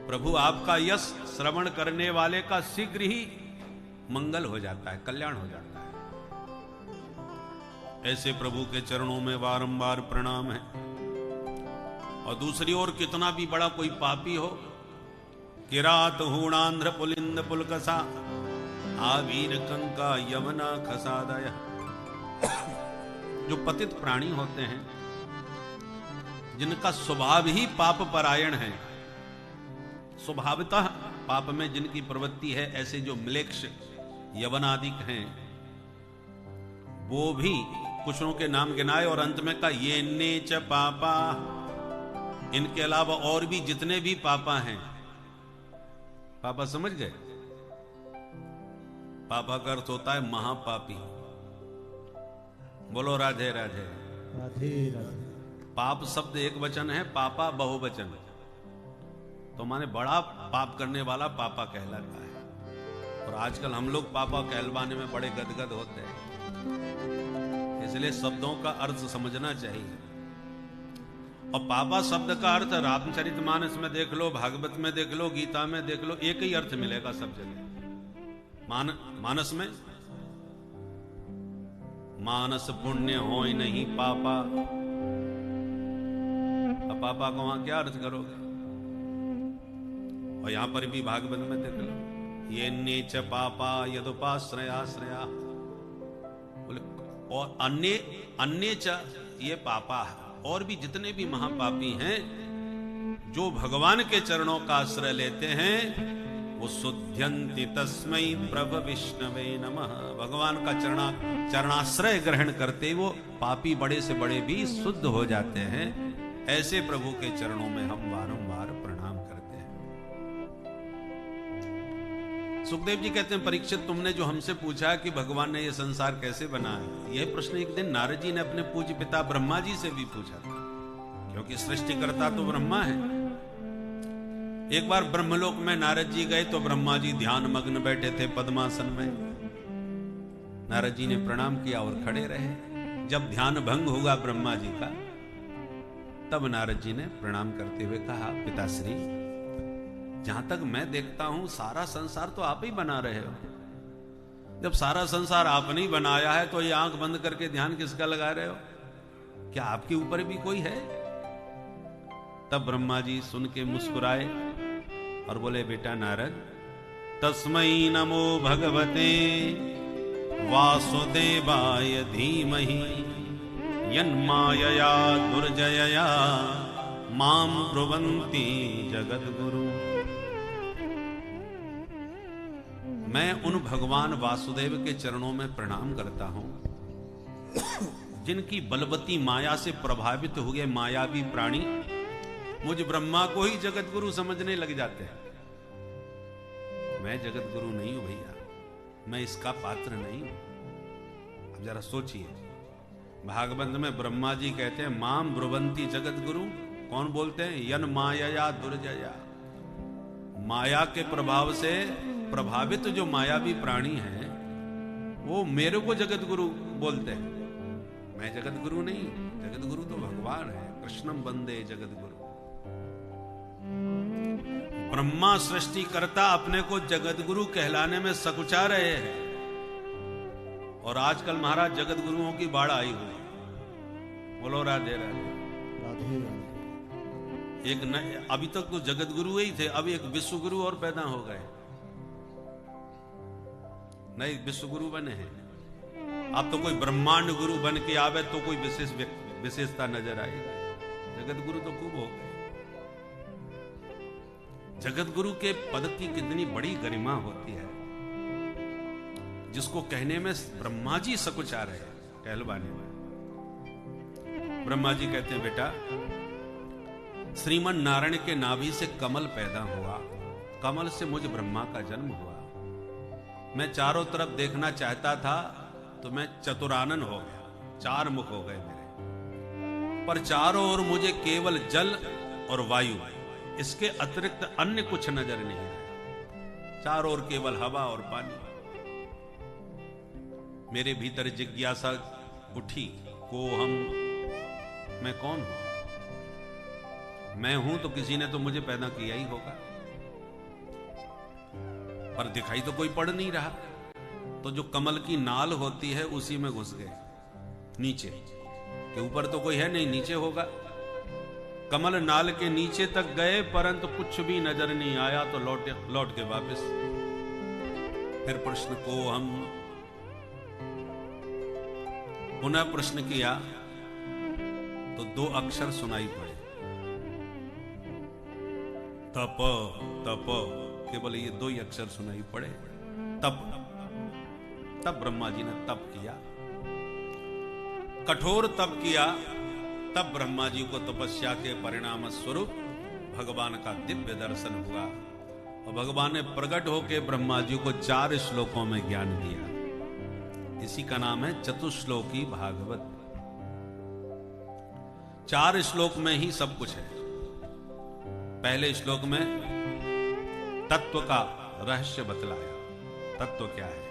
प्रभु आपका यश श्रवण करने वाले का शीघ्र ही मंगल हो जाता है, कल्याण हो जाता है। ऐसे प्रभु के चरणों में बारंबार प्रणाम है। और दूसरी ओर कितना भी बड़ा कोई पापी हो, किरात हूणांध्र पुलिंद पुलकसा आवीर कंका यमुना खसादय, जो पतित प्राणी होते हैं, जिनका स्वभाव ही पाप परायण है, स्वभावतः पाप में जिनकी प्रवृत्ति है, ऐसे जो म्लेच्छ यवनादिक हैं, वो भी कुछों के नाम गिनाए और अंत में कहा ये नेच पापा, इनके अलावा और भी जितने भी पापा हैं। पापा समझ गए? पापा का अर्थ होता है महापापी। बोलो राधे राधे राधे राधे। पाप शब्द एक वचन है, पापा बहुवचन, तो माने बड़ा पाप करने वाला पापा कहलाता है। और आजकल हम लोग पापा कहलवाने में बड़े गदगद होते हैं, इसलिए शब्दों का अर्थ समझना चाहिए। और पापा शब्द का अर्थ रामचरितमानस में देख लो, भागवत में देख लो, गीता में देख लो, एक ही अर्थ मिलेगा सब जगह। मानस में मानस पुण्य होय नहीं पापा, अब पापा को वहां क्या अर्थ करोगे? और यहां पर भी भागवत में देख लो, ये नेच पापा यदुपाश्रयाश्रया, और अन्य च ये पापा है। और भी जितने भी महापापी हैं जो भगवान के चरणों का आश्रय लेते हैं, वो शुद्ध्यन्ति तस्मै प्रभ विष्णवे नमः, भगवान का चरणाश्रय ग्रहण करते वो पापी बड़े से बड़े भी शुद्ध हो जाते हैं। ऐसे प्रभु के चरणों में हम बारंबार प्रणाम करते हैं। सुखदेव जी कहते हैं परीक्षित, तुमने जो हमसे पूछा कि भगवान ने यह संसार कैसे बनाया, यह प्रश्न एक दिन नारद जी ने अपने पूज्य पिता ब्रह्मा जी से भी पूछा, क्योंकि सृष्टिकर्ता तो ब्रह्मा है। एक बार ब्रह्मलोक में नारद जी गए तो ब्रह्मा जी ध्यान मग्न बैठे थे पद्मासन में। नारद जी ने प्रणाम किया और खड़े रहे। जब ध्यान भंग हुआ ब्रह्मा जी का, तब नारद जी ने प्रणाम करते हुए कहा, पिताश्री, जहां तक मैं देखता हूं सारा संसार तो आप ही बना रहे हो। जब सारा संसार आपने ही बनाया है तो ये आंख बंद करके ध्यान किसका लगा रहे हो? क्या आपके ऊपर भी कोई है? तब ब्रह्मा जी सुन के मुस्कुराए और बोले, बेटा नारद, तस्मै नमो भगवते वासुदेवाय धीमहि यन्मायया दुर्जयया मां ब्रुवन्ति जगद्गुरु। मैं उन भगवान वासुदेव के चरणों में प्रणाम करता हूं जिनकी बलवती माया से प्रभावित हुए मायावी प्राणी मुझ ब्रह्मा को ही जगत गुरु समझने लग जाते हैं। मैं जगत गुरु नहीं हूं भैया, मैं इसका पात्र नहीं हूं। अब जरा सोचिए, भागवत में ब्रह्मा जी कहते हैं माम ब्रुवंती जगत गुरु। कौन बोलते हैं? यन माया दुर्जया। माया के प्रभाव से प्रभावित जो मायावी प्राणी हैं वो मेरे को जगत गुरु बोलते हैं। मैं जगत गुरु नहीं, जगत गुरु तो भगवान है। कृष्णम वंदे जगत गुरु। ब्रह्मा सृष्टि करता अपने को जगत गुरु कहलाने में सकुचा रहे हैं, और आजकल महाराज जगत गुरुओं की बाढ़ आई हुई। बोलो राधे राधे। राधे राधे। एक नए, अभी तक तो जगत गुरु ही थे, अब एक विश्व गुरु और पैदा हो गए, नए विश्व गुरु बने हैं। अब तो कोई ब्रह्मांड गुरु बन के आवे तो कोई विशेषता नजर आएगी। जगत गुरु तो खूब हो गए। जगत गुरु के पद की कितनी बड़ी गरिमा होती है, जिसको कहने में ब्रह्मा जी सकुचा रहे कहलवाने में। ब्रह्मा जी कहते हैं बेटा, श्रीमन नारायण के नाभि से कमल पैदा हुआ, कमल से मुझ ब्रह्मा का जन्म हुआ। मैं चारों तरफ देखना चाहता था तो मैं चतुरानन हो गया, चार मुख हो गए मेरे, पर चारों ओर मुझे केवल जल और वायु, इसके अतिरिक्त अन्य कुछ नजर नहीं आया। चारों ओर केवल हवा और पानी। मेरे भीतर जिज्ञासा उठी, को हम, मैं कौन हूं? मैं हूं तो किसी ने तो मुझे पैदा किया ही होगा, पर दिखाई तो कोई पड़ नहीं रहा। तो जो कमल की नाल होती है उसी में घुस गए, नीचे के ऊपर तो कोई है नहीं, नीचे होगा। कमल नाल के नीचे तक गए, परंतु कुछ भी नजर नहीं आया, तो लौट के वापस। फिर प्रश्न को हम पुनः प्रश्न किया तो दो अक्षर सुनाई पड़े, तप तप, केवल ये दो ही अक्षर सुनाई पड़े, तप। तब ब्रह्मा जी ने तप किया, कठोर तप किया। तब ब्रह्मा जी को तपस्या के परिणाम स्वरूप भगवान का दिव्य दर्शन हुआ, और भगवान ने प्रकट होकर ब्रह्मा जी को 4 श्लोकों में ज्ञान दिया। इसी का नाम है चतुश्लोकी भागवत। 4 श्लोक में ही सब कुछ है। पहले श्लोक में तत्व का रहस्य बतलाया, तत्व क्या है।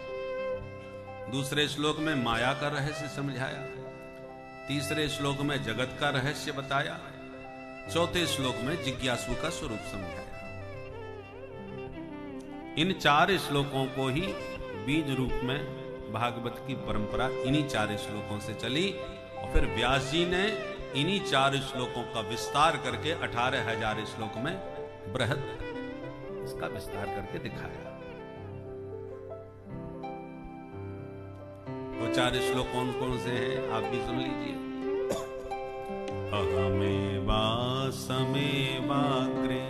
दूसरे श्लोक में माया का रहस्य समझाया। तीसरे श्लोक में जगत का रहस्य बताया। चौथे श्लोक में जिज्ञासु का स्वरूप समझाया। इन 4 श्लोकों को ही बीज रूप में भागवत की परंपरा इन्हीं 4 श्लोकों से चली, और फिर व्यास जी ने इन्हीं 4 श्लोकों का विस्तार करके 18,000 श्लोक में बृहद इसका विस्तार करके दिखाया। वो 4 श्लोक कौन कौन से हैं आप भी सुन लीजिए। अहमेवासमेवाग्रे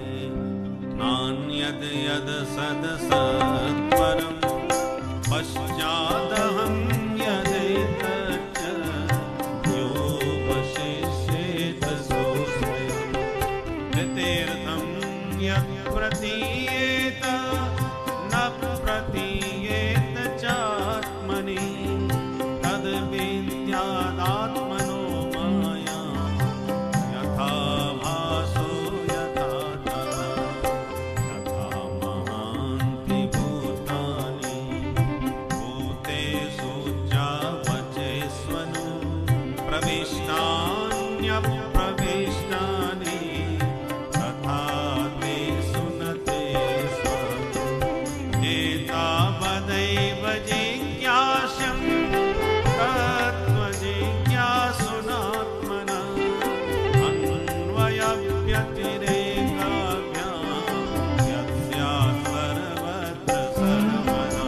नान्यद यद सद सत्परम् पश्चादहं यदेतच्च यो वशिष्येत सोऽस्म्यहम् कृतेर्थं यत् प्रतीयेत न प्रतीयेत चात्मनि तद्विद्यादात्मनो माया यथा भासो यथा यथा महान्ति भूतानि भूतेषु वचेष्वनु प्रविष्टान्यप्रविष्टानि तथा तेषु न तेषु एतावदैव जिज्ञास्यम् तत्त्वजिज्ञासुनात्मना अन्वयव्यतिरेकाभ्यां यस्यात् सर्वत्र सर्वदा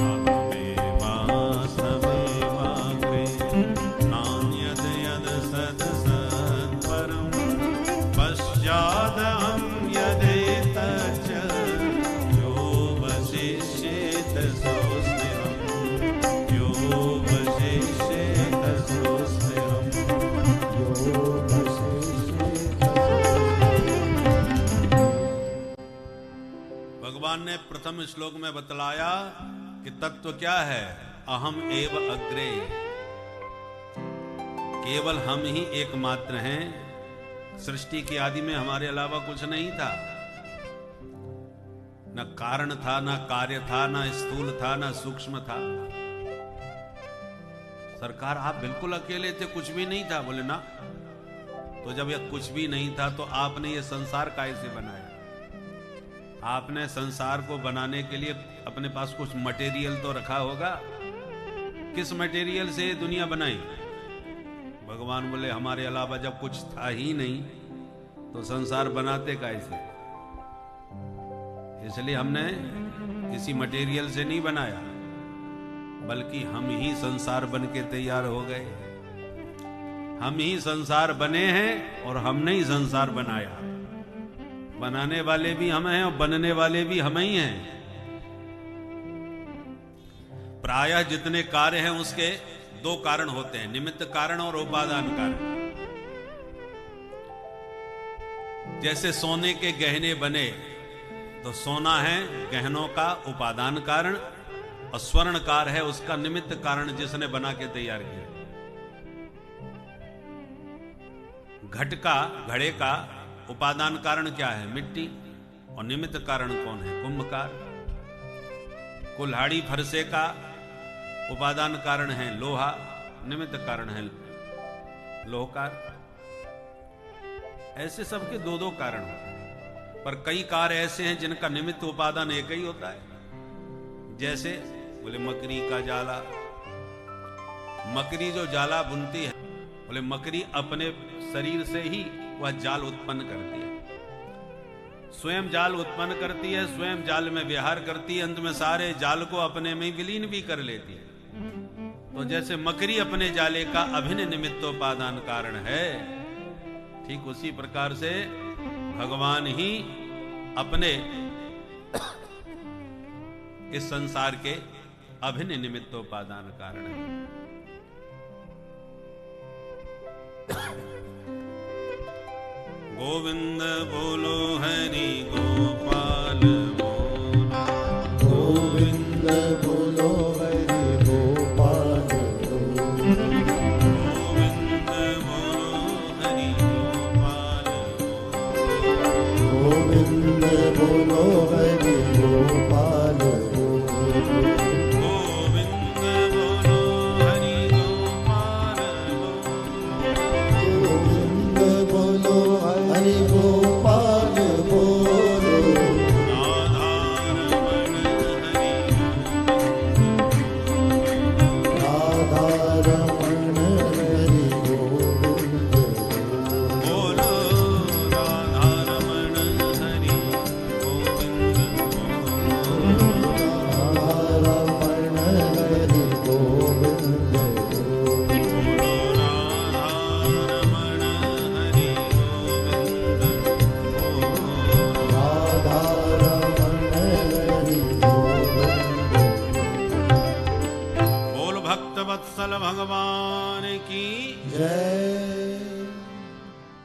अहमेवासमेवाग्रे नान्यद् यद् सत् सत्परं पश्चादहं यदेतच्च यो वशिष्येत सोऽस्म्यहम् यो वशिष्येत सोऽस्म्यहम् यो वशिष्येत। भगवान ने प्रथम श्लोक में बतलाया कि तत्व क्या है? अहम एव अग्रे, केवल हम ही एकमात्र हैं। सृष्टि की आदि में हमारे अलावा कुछ नहीं था, न कारण था, न कार्य था, न स्थूल था, न सूक्ष्म था। सरकार आप बिल्कुल अकेले थे, कुछ भी नहीं था। बोले ना, तो जब यह कुछ भी नहीं था तो आपने ये संसार कैसे बनाया? आपने संसार को बनाने के लिए अपने पास कुछ मटेरियल तो रखा होगा। किस मटेरियल से दुनिया बनाई? भगवान बोले हमारे अलावा जब कुछ था ही नहीं तो संसार बनाते कैसे? इसलिए हमने किसी मटेरियल से नहीं बनाया, बल्कि हम ही संसार बन के तैयार हो गए। हम ही संसार बने हैं और हमने ही संसार बनाया। बनाने वाले भी हम हैं और बनने वाले भी हम ही हैं। प्रायः जितने कार्य हैं उसके दो कारण होते हैं, निमित्त कारण और उपादान कारण। जैसे सोने के गहने बने तो सोना है गहनों का उपादान कारण और स्वर्णकार है उसका निमित्त कारण, जिसने बना के तैयार किया। घड़े का उपादान कारण क्या है? मिट्टी। और निमित्त कारण कौन है? कुंभकार। कुल्हाड़ी फरसे का उपादान कारण है लोहा, निमित्त कारण है लोहकार। ऐसे सबके दो दो कारण होते हैं, पर कई कार्य ऐसे हैं जिनका निमित्त उपादान एक ही होता है। जैसे बोले मकड़ी का जाला, मकड़ी जो जाला बुनती है, बोले मकड़ी अपने शरीर से ही वह जाल उत्पन्न करती है, स्वयं जाल उत्पन्न करती है, स्वयं जाल में विहार करती है, अंत में सारे जाल को अपने में विलीन भी कर लेती है। तो जैसे मकड़ी अपने जाले का अभिन्न निमित्तोपादान कारण है, ठीक उसी प्रकार से भगवान ही अपने इस संसार के अभिन्न निमित्तोपादान कारण है। गोविंद बोलो हरि गोपाल बोलो, गोविंद बोलो हरि गोपाल बोलो, गोविंद बोलो हरि गोपाल बोलो, गोविंद बोलो हरि गोपाल बोलो, गोविंद बोलो हरि गोपाल बोलो, गोविंद बोलो हरि गोपाल बोलो, राधा रमण हरि राधा रमण हरि गोविंद बोलो, राधा रमण हरि गोविंद बोलो, राधा रमण हरि गोविंद बोलो राधा रमण हरि गोविंद बोलो, राधा रमण हरि गोविंद बोल भक्त वत्सल भगवान की। जय।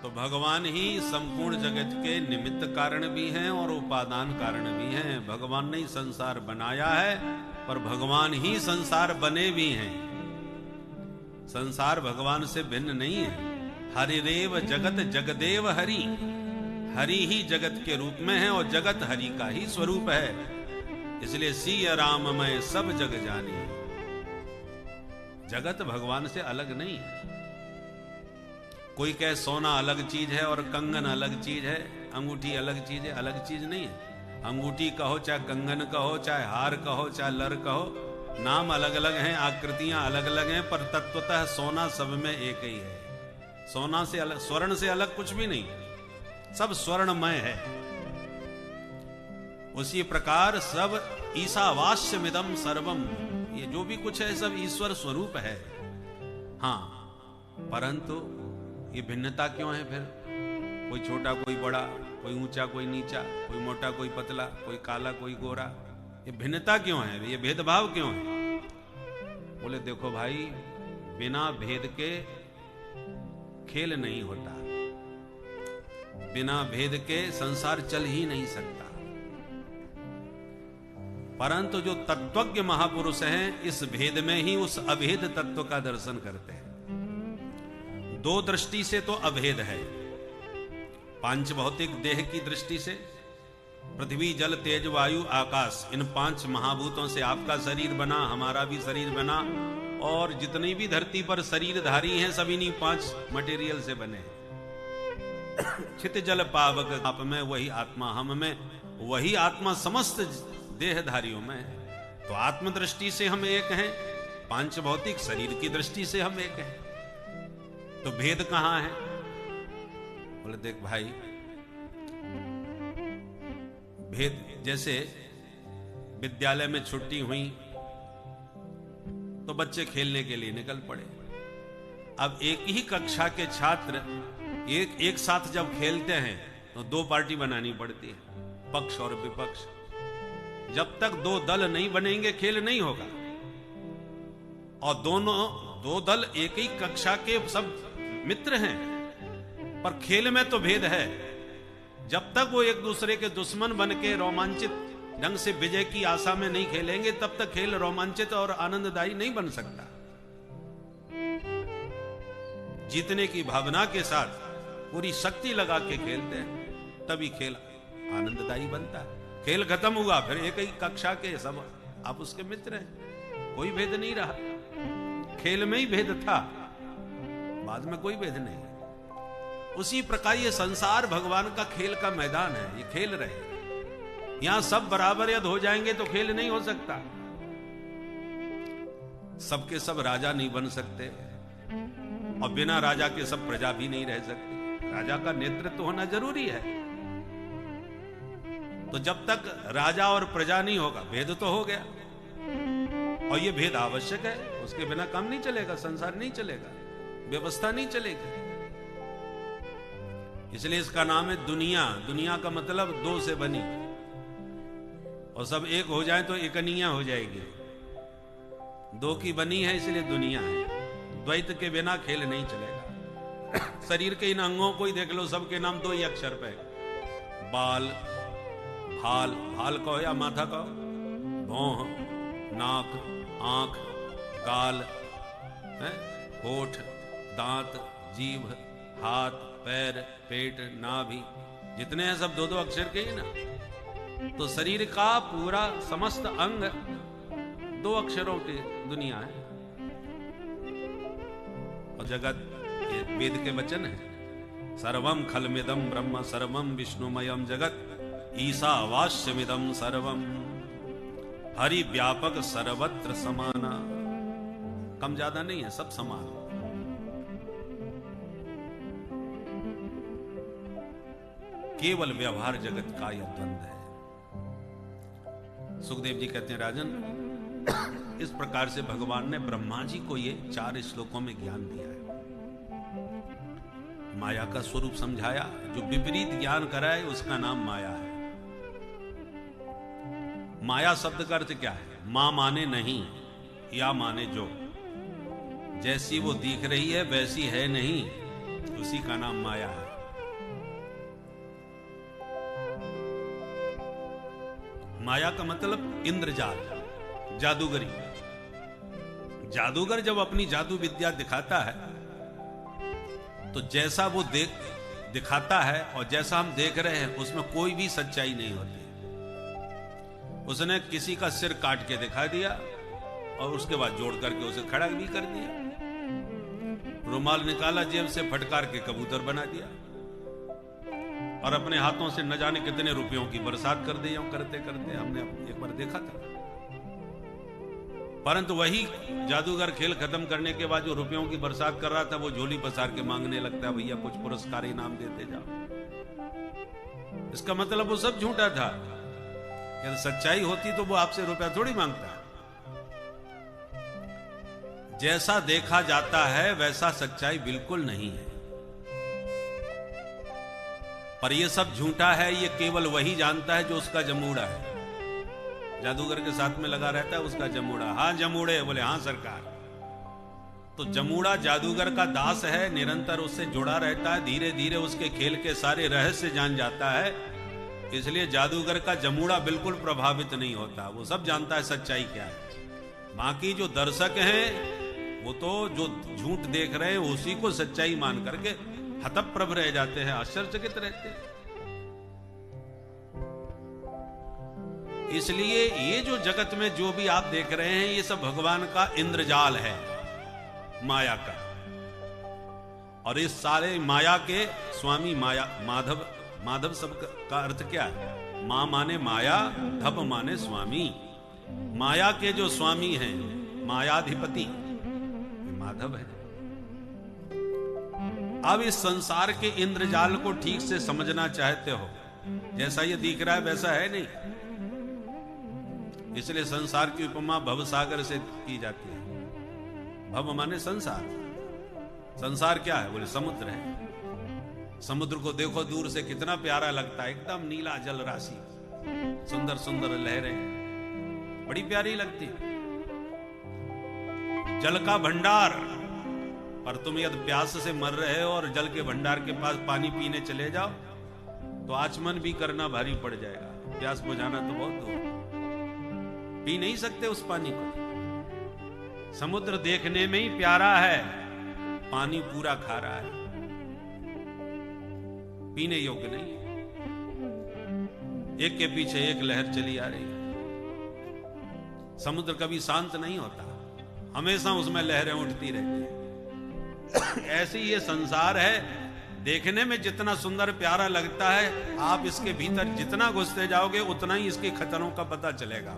तो भगवान ही संपूर्ण जगत के निमित्त कारण भी हैं और उपादान कारण भी हैं। भगवान ने ही संसार बनाया है, पर भगवान ही संसार बने भी हैं। संसार भगवान से भिन्न नहीं है। हरिरेव जगत जगदेव हरि, हरि ही जगत के रूप में है और जगत हरि का ही स्वरूप है। इसलिए सिय राममय सब जग जानी। जगत भगवान से अलग नहीं है। कोई कहे सोना अलग चीज है और कंगन अलग चीज है, अंगूठी अलग चीज है, अलग चीज नहीं है। अंगूठी कहो चाहे कंगन कहो, चाहे हार कहो चाहे लर कहो, नाम अलग अलग हैं, आकृतियां अलग अलग हैं, पर तत्वतः सोना सब में एक ही है। सोना से अलग, स्वर्ण से अलग कुछ भी नहीं, सब स्वर्णमय है। उसी प्रकार सब ईशावास्यमिदं सर्वम, ये जो भी कुछ है सब ईश्वर स्वरूप है। हाँ, परंतु ये भिन्नता क्यों है फिर? कोई छोटा कोई बड़ा, कोई ऊंचा कोई नीचा, कोई मोटा कोई पतला, कोई काला कोई गोरा, ये भिन्नता क्यों है? ये भेदभाव क्यों है? बोले देखो भाई, बिना भेद के खेल नहीं होता, बिना भेद के संसार चल ही नहीं सकता। परंतु जो तत्वज्ञ महापुरुष हैं इस भेद में ही उस अभेद तत्व का दर्शन करते हैं। दो दृष्टि से तो अभेद है, पांच भौतिक देह की दृष्टि से, पृथ्वी जल तेज वायु आकाश, इन पांच महाभूतों से आपका शरीर बना, हमारा भी शरीर बना, और जितनी भी धरती पर शरीरधारी हैं सब इन्हीं पांच मटेरियल से बने हैं। चित जल पावक आप में वही आत्मा हम में, वही आत्मा समस्त देहधारियों में है। तो आत्म दृष्टि से हम एक हैं, पांच भौतिक शरीर की दृष्टि से हम एक हैं। तो भेद कहां है? बोले देख भाई, भेद जैसे विद्यालय में छुट्टी हुई तो बच्चे खेलने के लिए निकल पड़े। अब एक ही कक्षा के छात्र एक साथ जब खेलते हैं तो दो पार्टी बनानी पड़ती है, पक्ष और विपक्ष। जब तक दो दल नहीं बनेंगे खेल नहीं होगा। और दो दल एक ही कक्षा के सब मित्र हैं, पर खेल में तो भेद है। जब तक वो एक दूसरे के दुश्मन बन के रोमांचित ढंग से विजय की आशा में नहीं खेलेंगे, तब तक खेल रोमांचित और आनंददायी नहीं बन सकता। जीतने की भावना के साथ पूरी शक्ति लगा के खेलते हैं, तभी खेल आनंददायी बनता है। खेल खत्म हुआ, फिर एक ही कक्षा के सब आप उसके मित्र हैं, कोई भेद नहीं रहा। खेल में ही भेद था, बाद में कोई भेद नहीं। उसी प्रकार ये संसार भगवान का खेल का मैदान है, ये खेल रहे हैं। यहां सब बराबर यदि हो जाएंगे तो खेल नहीं हो सकता। सबके सब राजा नहीं बन सकते, और बिना राजा के सब प्रजा भी नहीं रह सकती। राजा का नेतृत्व होना जरूरी है। तो जब तक राजा और प्रजा नहीं होगा, भेद तो हो गया, और ये भेद आवश्यक है। उसके बिना काम नहीं चलेगा, संसार नहीं चलेगा, व्यवस्था नहीं चलेगी। इसलिए इसका नाम है दुनिया। दुनिया का मतलब दो से बनी, और सब एक हो जाए तो एकनिया हो जाएगी। दो की बनी है इसलिए दुनिया है। द्वैत के बिना खेल नहीं चलेगा। शरीर के इन अंगों को ही देख लो, सबके नाम दो ही अक्षर पे, बाल, भाल, भाल कहो या माथा कहो, भौं, नाक, आंख, गाल, होठ, दांत, जीभ, हाथ, पैर, पेट, नाभि, जितने हैं सब दो दो अक्षर के ही ना। तो शरीर का पूरा समस्त अंग दो अक्षरों की दुनिया है। और जगत ये वेद के वचन है, सर्वम खलमिदम ब्रह्म सर्वम विष्णुमयम जगत ईशावास्यमिदं सर्वम हरि व्यापक सर्वत्र समाना। कम ज्यादा नहीं है, सब समान। केवल व्यवहार जगत का यह द्वंद है। सुखदेव जी कहते हैं, राजन, इस प्रकार से भगवान ने ब्रह्मा जी को ये 4 श्लोकों में ज्ञान दिया है। माया का स्वरूप समझाया। जो विपरीत ज्ञान कराए उसका नाम माया है। माया शब्द का अर्थ क्या है? मां माने नहीं, या माने जो। जैसी वो दिख रही है वैसी है नहीं, उसी का नाम माया है। माया का मतलब इंद्रजाल, जादूगरी। जादूगर जब अपनी जादू विद्या दिखाता है तो जैसा वो दिखाता है और जैसा हम देख रहे हैं उसमें कोई भी सच्चाई नहीं होती। उसने किसी का सिर काट के दिखा दिया और उसके बाद जोड़ करके उसे खड़ा भी कर दिया। रुमाल निकाला जेब से, फटकार के कबूतर बना दिया, और अपने हाथों से न जाने कितने रुपयों की बरसात कर दी। करते करते हमने एक बार देखा था। परंतु वही जादूगर खेल खत्म करने के बाद जो रुपयों की बरसात कर रहा था, वो झोली पसार के मांगने लगता है, भैया कुछ पुरस्कार इनाम देते जाओ। इसका मतलब वो सब झूठा था। यदि सच्चाई होती तो वो आपसे रुपया थोड़ी मांगता। जैसा देखा जाता है वैसा सच्चाई बिल्कुल नहीं है। पर ये सब झूठा है, ये केवल वही जानता है जो उसका जमूड़ा है। जादूगर के साथ में लगा रहता है उसका जमूड़ा। हाँ जमूड़े, बोले हाँ सरकार। तो जमूड़ा जादूगर का दास है, निरंतर उससे जुड़ा रहता है, धीरे धीरे उसके खेल के सारे रहस्य जान जाता है, इसलिए जादूगर का जमूड़ा बिल्कुल प्रभावित नहीं होता, वो सब जानता है सच्चाई क्या है। बाकी जो दर्शक हैं वो तो जो झूठ देख रहे हैं उसी को सच्चाई मान करके हतप्रभ रह जाते हैं, आश्चर्यचकित रहते हैं। इसलिए ये जो जगत में जो भी आप देख रहे हैं ये सब भगवान का इंद्रजाल है, माया का। और इस सारे माया के स्वामी माया माधव, माधव शब्द का अर्थ क्या है? मां माने माया, धप माने स्वामी। माया के जो स्वामी हैं, मायाधिपति माधव है। अब इस संसार के इंद्रजाल को ठीक से समझना चाहते हो, जैसा ये दिख रहा है वैसा है नहीं, इसलिए संसार की उपमा भवसागर से की जाती है। भव माने संसार, संसार क्या है? बोले समुद्र है। समुद्र को देखो दूर से कितना प्यारा लगता है, एकदम नीला जल राशि, सुंदर सुंदर लहरें, बड़ी प्यारी लगती है। जल का भंडार, पर तुम यदि प्यास से मर रहे हो और जल के भंडार के पास पानी पीने चले जाओ तो आचमन भी करना भारी पड़ जाएगा, प्यास बुझाना तो बहुत दूर, पी नहीं सकते उस पानी को। समुद्र देखने में ही प्यारा है, पानी पूरा खारा है, पीने योग्य नहीं। एक के पीछे एक लहर चली आ रही है। समुद्र कभी शांत नहीं होता, हमेशा उसमें लहरें उठती रहती हैं। ऐसे ये संसार है, देखने में जितना सुंदर प्यारा लगता है, आप इसके भीतर जितना घुसते जाओगे उतना ही इसके खतरों का पता चलेगा।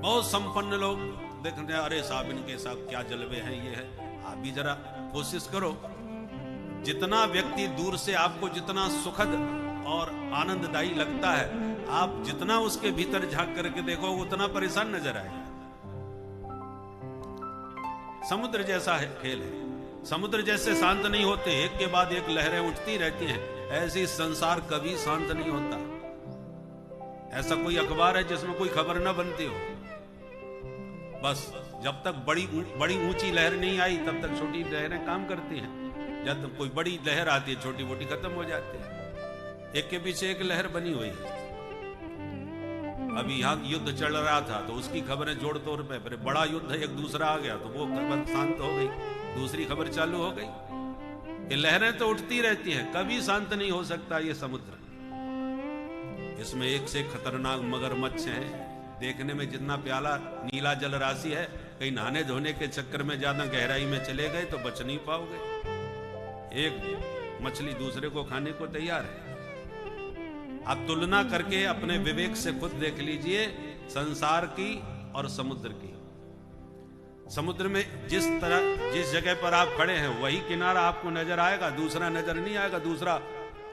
बहुत संपन्न लोग देखते हैं, अरे साहब इनके साथ क्या जलवे हैं, ये है। आप भी जरा कोशिश करो, जितना व्यक्ति दूर से आपको जितना सुखद और आनंददायी लगता है, आप जितना उसके भीतर झांक करके देखो उतना परेशान नजर आएगा। समुद्र जैसा है खेल है, समुद्र जैसे शांत नहीं होते, एक के बाद एक लहरें उठती रहती हैं, ऐसे संसार कभी शांत नहीं होता। ऐसा कोई अखबार है जिसमें कोई खबर ना बनती हो? बस जब तक बड़ी ऊंची लहर नहीं आई तब तक छोटी लहरें काम करती हैं, जब तक कोई बड़ी लहर आती है छोटी मोटी खत्म हो जाती है। एक के पीछे एक लहर बनी हुई है। अभी यहाँ युद्ध चल रहा था तो उसकी खबरें जोड़ तोड़ पे, फिर बड़ा युद्ध एक दूसरा आ गया तो वो खबर शांत हो गई, दूसरी खबर चालू हो गई। ये लहरें तो उठती रहती हैं, कभी शांत नहीं हो सकता ये समुद्र। इसमें एक से खतरनाक मगरमच्छ हैं, देखने में जितना प्याला नीला जल राशि है, कहीं नहाने धोने के चक्कर में ज्यादा गहराई में चले गए तो बच नहीं पाओगे। एक मछली दूसरे को खाने को तैयार है। आप तुलना करके अपने विवेक से खुद देख लीजिए संसार की और समुद्र की। समुद्र में जिस जिस जगह पर आप खड़े हैं वही किनारा आपको नजर आएगा, दूसरा नजर नहीं आएगा। दूसरा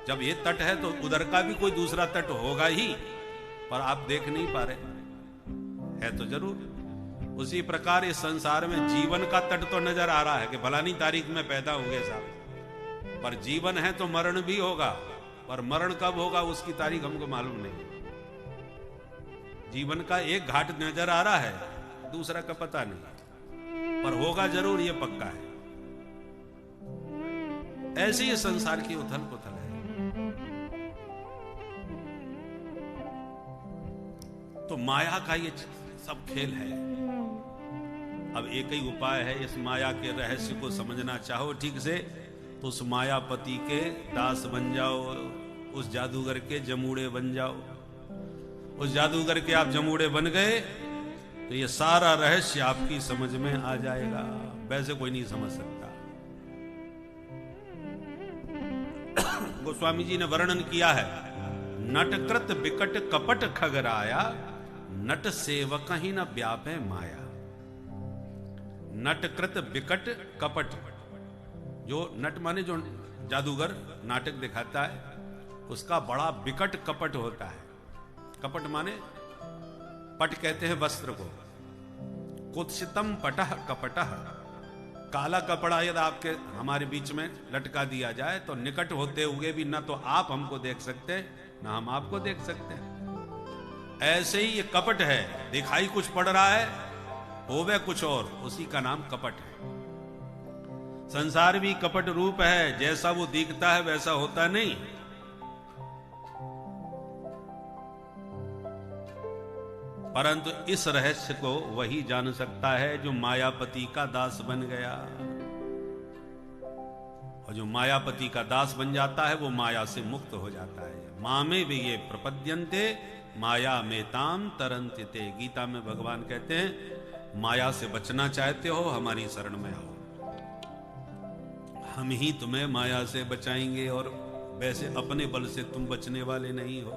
जब ये तट है तो उधर का भी कोई दूसरा तट होगा ही, पर आप देख नहीं पा रहे, है तो जरूर। उसी प्रकार इस संसार में जीवन का तट तो नजर आ रहा है कि फलानी तारीख में पैदा होंगे साहब, पर जीवन है तो मरण भी होगा, पर मरण कब होगा उसकी तारीख हमको मालूम नहीं। जीवन का एक घाट नजर आ रहा है, दूसरा का पता नहीं, पर होगा जरूर, ये पक्का है। ऐसे ही संसार की उथल पुथल है। तो माया का ये सब खेल है। अब एक ही उपाय है, इस माया के रहस्य को समझना चाहो ठीक से तो उस मायापति के दास बन जाओ, उस जादूगर के जमूड़े बन जाओ। उस जादूगर के आप जमूड़े बन गए तो ये सारा रहस्य आपकी समझ में आ जाएगा, वैसे कोई नहीं समझ सकता। गोस्वामी जी ने वर्णन किया है, नटकृत बिकट कपट खगराया, नट सेवक ही न व्यापे माया। नटकृत बिकट कपट, जो नट माने जो जादूगर नाटक दिखाता है उसका बड़ा बिकट कपट होता है। कपट माने पट कहते हैं वस्त्र को। कुत्सितम पटह कपटह, काला कपड़ा यदि आपके हमारे बीच में लटका दिया जाए तो निकट होते हुए भी ना तो आप हमको देख सकते ना हम आपको देख सकते। ऐसे ही ये कपट है, दिखाई कुछ पड़ रहा है होवे कुछ और, उसी का नाम कपट है। संसार भी कपट रूप है, जैसा वो दिखता है वैसा होता नहीं। परंतु इस रहस्य को वही जान सकता है जो मायापति का दास बन गया। और जो मायापति का दास बन जाता है वो माया से मुक्त हो जाता है। मामे भी ये प्रपद्यन्ते माया में ताम तरन्ते ते। गीता में भगवान कहते हैं माया से बचना चाहते हो हमारी शरण में आओ, हम ही तुम्हें माया से बचाएंगे, और वैसे अपने बल से तुम बचने वाले नहीं हो।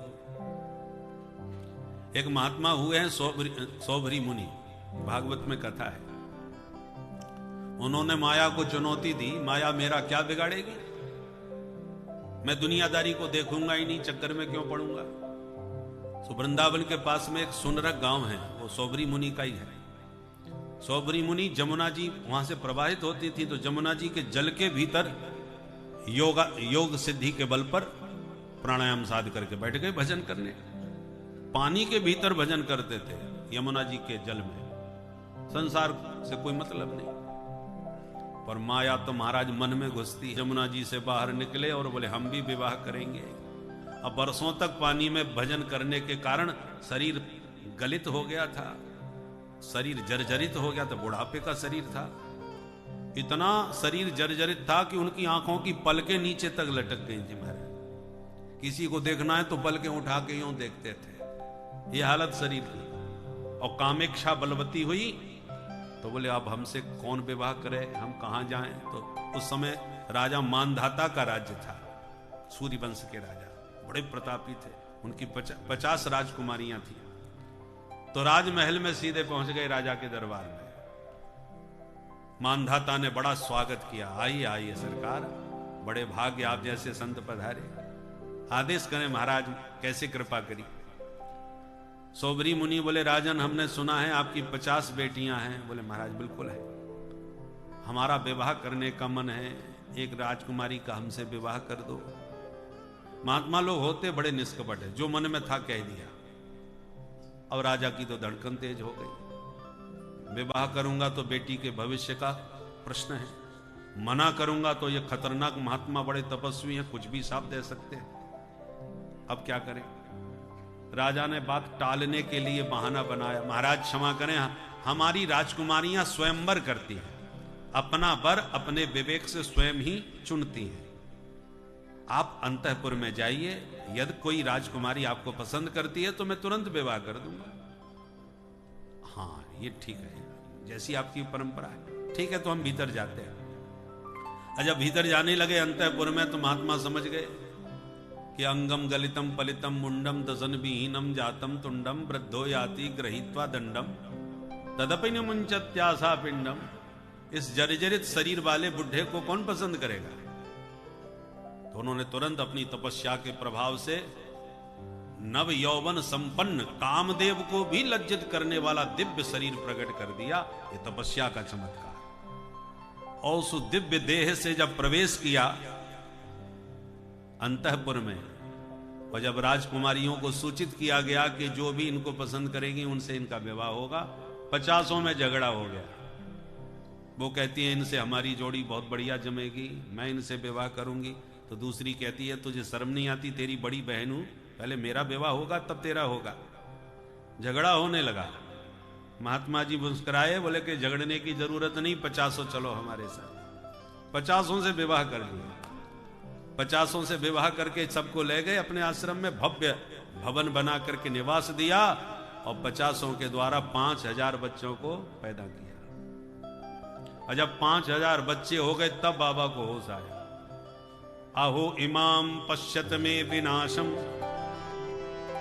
एक महात्मा हुए हैं सौभरी मुनि, भागवत में कथा है। उन्होंने माया को चुनौती दी, माया मेरा क्या बिगाड़ेगी, मैं दुनियादारी को देखूंगा ही नहीं, चक्कर में क्यों पड़ूंगा। तो वृंदावन के पास में एक सुनरक गांव है, वो सौभरी मुनि का ही है। सौभरी मुनि, जमुना जी वहां से प्रवाहित होती थी, तो जमुना जी के जल के भीतर योग सिद्धि के बल पर प्राणायाम साध करके बैठ गए भजन करने। पानी के भीतर भजन करते थे, यमुना जी के जल में, संसार से कोई मतलब नहीं। पर माया तो महाराज मन में घुसती। जमुना जी से बाहर निकले और बोले हम भी विवाह करेंगे। अब बरसों तक पानी में भजन करने के कारण शरीर गलित हो गया था, शरीर जर्जरित हो गया था, बुढ़ापे का शरीर था। इतना शरीर जर्जरित था कि उनकी आंखों की पलकें नीचे तक लटक गई थी महाराज। किसी को देखना है तो पलकें उठा के यूं देखते थे, ये हालत शरीर की। और कामेक्षा बलवती हुई तो बोले अब हमसे कौन विवाह करे, हम कहां जाएं। तो उस समय राजा मानधाता का राज्य था, सूर्य वंश के राजा, बड़े प्रतापी थे। उनकी 50 राजकुमारियां थी। तो राजमहल में सीधे पहुंच गए राजा के दरबार में। मानधाता ने बड़ा स्वागत किया, आइए आइए सरकार, बड़े भाग्य आप जैसे संत पधारे, आदेश करें महाराज, कैसे कृपा करी। सौभरी मुनि बोले राजन हमने सुना है आपकी 50 बेटियां हैं। बोले महाराज बिल्कुल है, हमारा विवाह करने का मन है, एक राजकुमारी का हमसे विवाह कर दो। महात्मा लोग होते बड़े निष्कपट है, जो मन में था कह दिया। अब राजा की तो धड़कन तेज हो गई, विवाह करूंगा तो बेटी के भविष्य का प्रश्न है, मना करूंगा तो ये खतरनाक महात्मा बड़े तपस्वी हैं, कुछ भी साफ दे सकते हैं। अब क्या करें। राजा ने बात टालने के लिए बहाना बनाया, महाराज क्षमा करें, हमारी राजकुमारियां स्वयंवर करती हैं, अपना वर अपने विवेक से स्वयं ही चुनती हैं। आप अंतःपुर में जाइए, यदि कोई राजकुमारी आपको पसंद करती है तो मैं तुरंत विवाह कर दूंगा। हाँ ये ठीक है, जैसी आपकी परंपरा है, ठीक है। तो हम भीतर जाते हैं। जब भीतर जाने लगे अंतःपुर में, तो महात्मा समझ गए कि अंगम गलितम पलितम मुंडम दसन विहीनम जातम तुंडम वृद्धो याति गृहीत्वा दंडम तदपि न मुंचत्यासा पिंडम। इस जर्जरित शरीर वाले बुढ़े को कौन पसंद करेगा। तो उन्होंने तुरंत अपनी तपस्या के प्रभाव से नव यौवन संपन्न कामदेव को भी लज्जित करने वाला दिव्य शरीर प्रकट कर दिया। ये तपस्या का चमत्कार। और उस दिव्य देह से जब प्रवेश किया अंतःपुर में, और जब राजकुमारियों को सूचित किया गया कि जो भी इनको पसंद करेंगी उनसे इनका विवाह होगा, 50 में झगड़ा हो गया। वो कहती है इनसे हमारी जोड़ी बहुत बढ़िया जमेगी, मैं इनसे विवाह करूंगी। तो दूसरी कहती है तुझे शर्म नहीं आती, तेरी बड़ी बहन हूं, पहले मेरा विवाह होगा तब तेरा होगा। झगड़ा होने लगा। महात्मा जी मुस्कुराए, बोले कि झगड़ने की जरूरत नहीं, 50 चलो हमारे साथ। 50 से विवाह कर लिया। 50 से विवाह करके सबको ले गए अपने आश्रम में, भव्य भवन बना करके निवास दिया, और 50 के द्वारा 5000 बच्चों को पैदा किया। और जब 5000 बच्चे हो गए तब बाबा को होश आया। आहो इमाम पश्यत में विनाशम।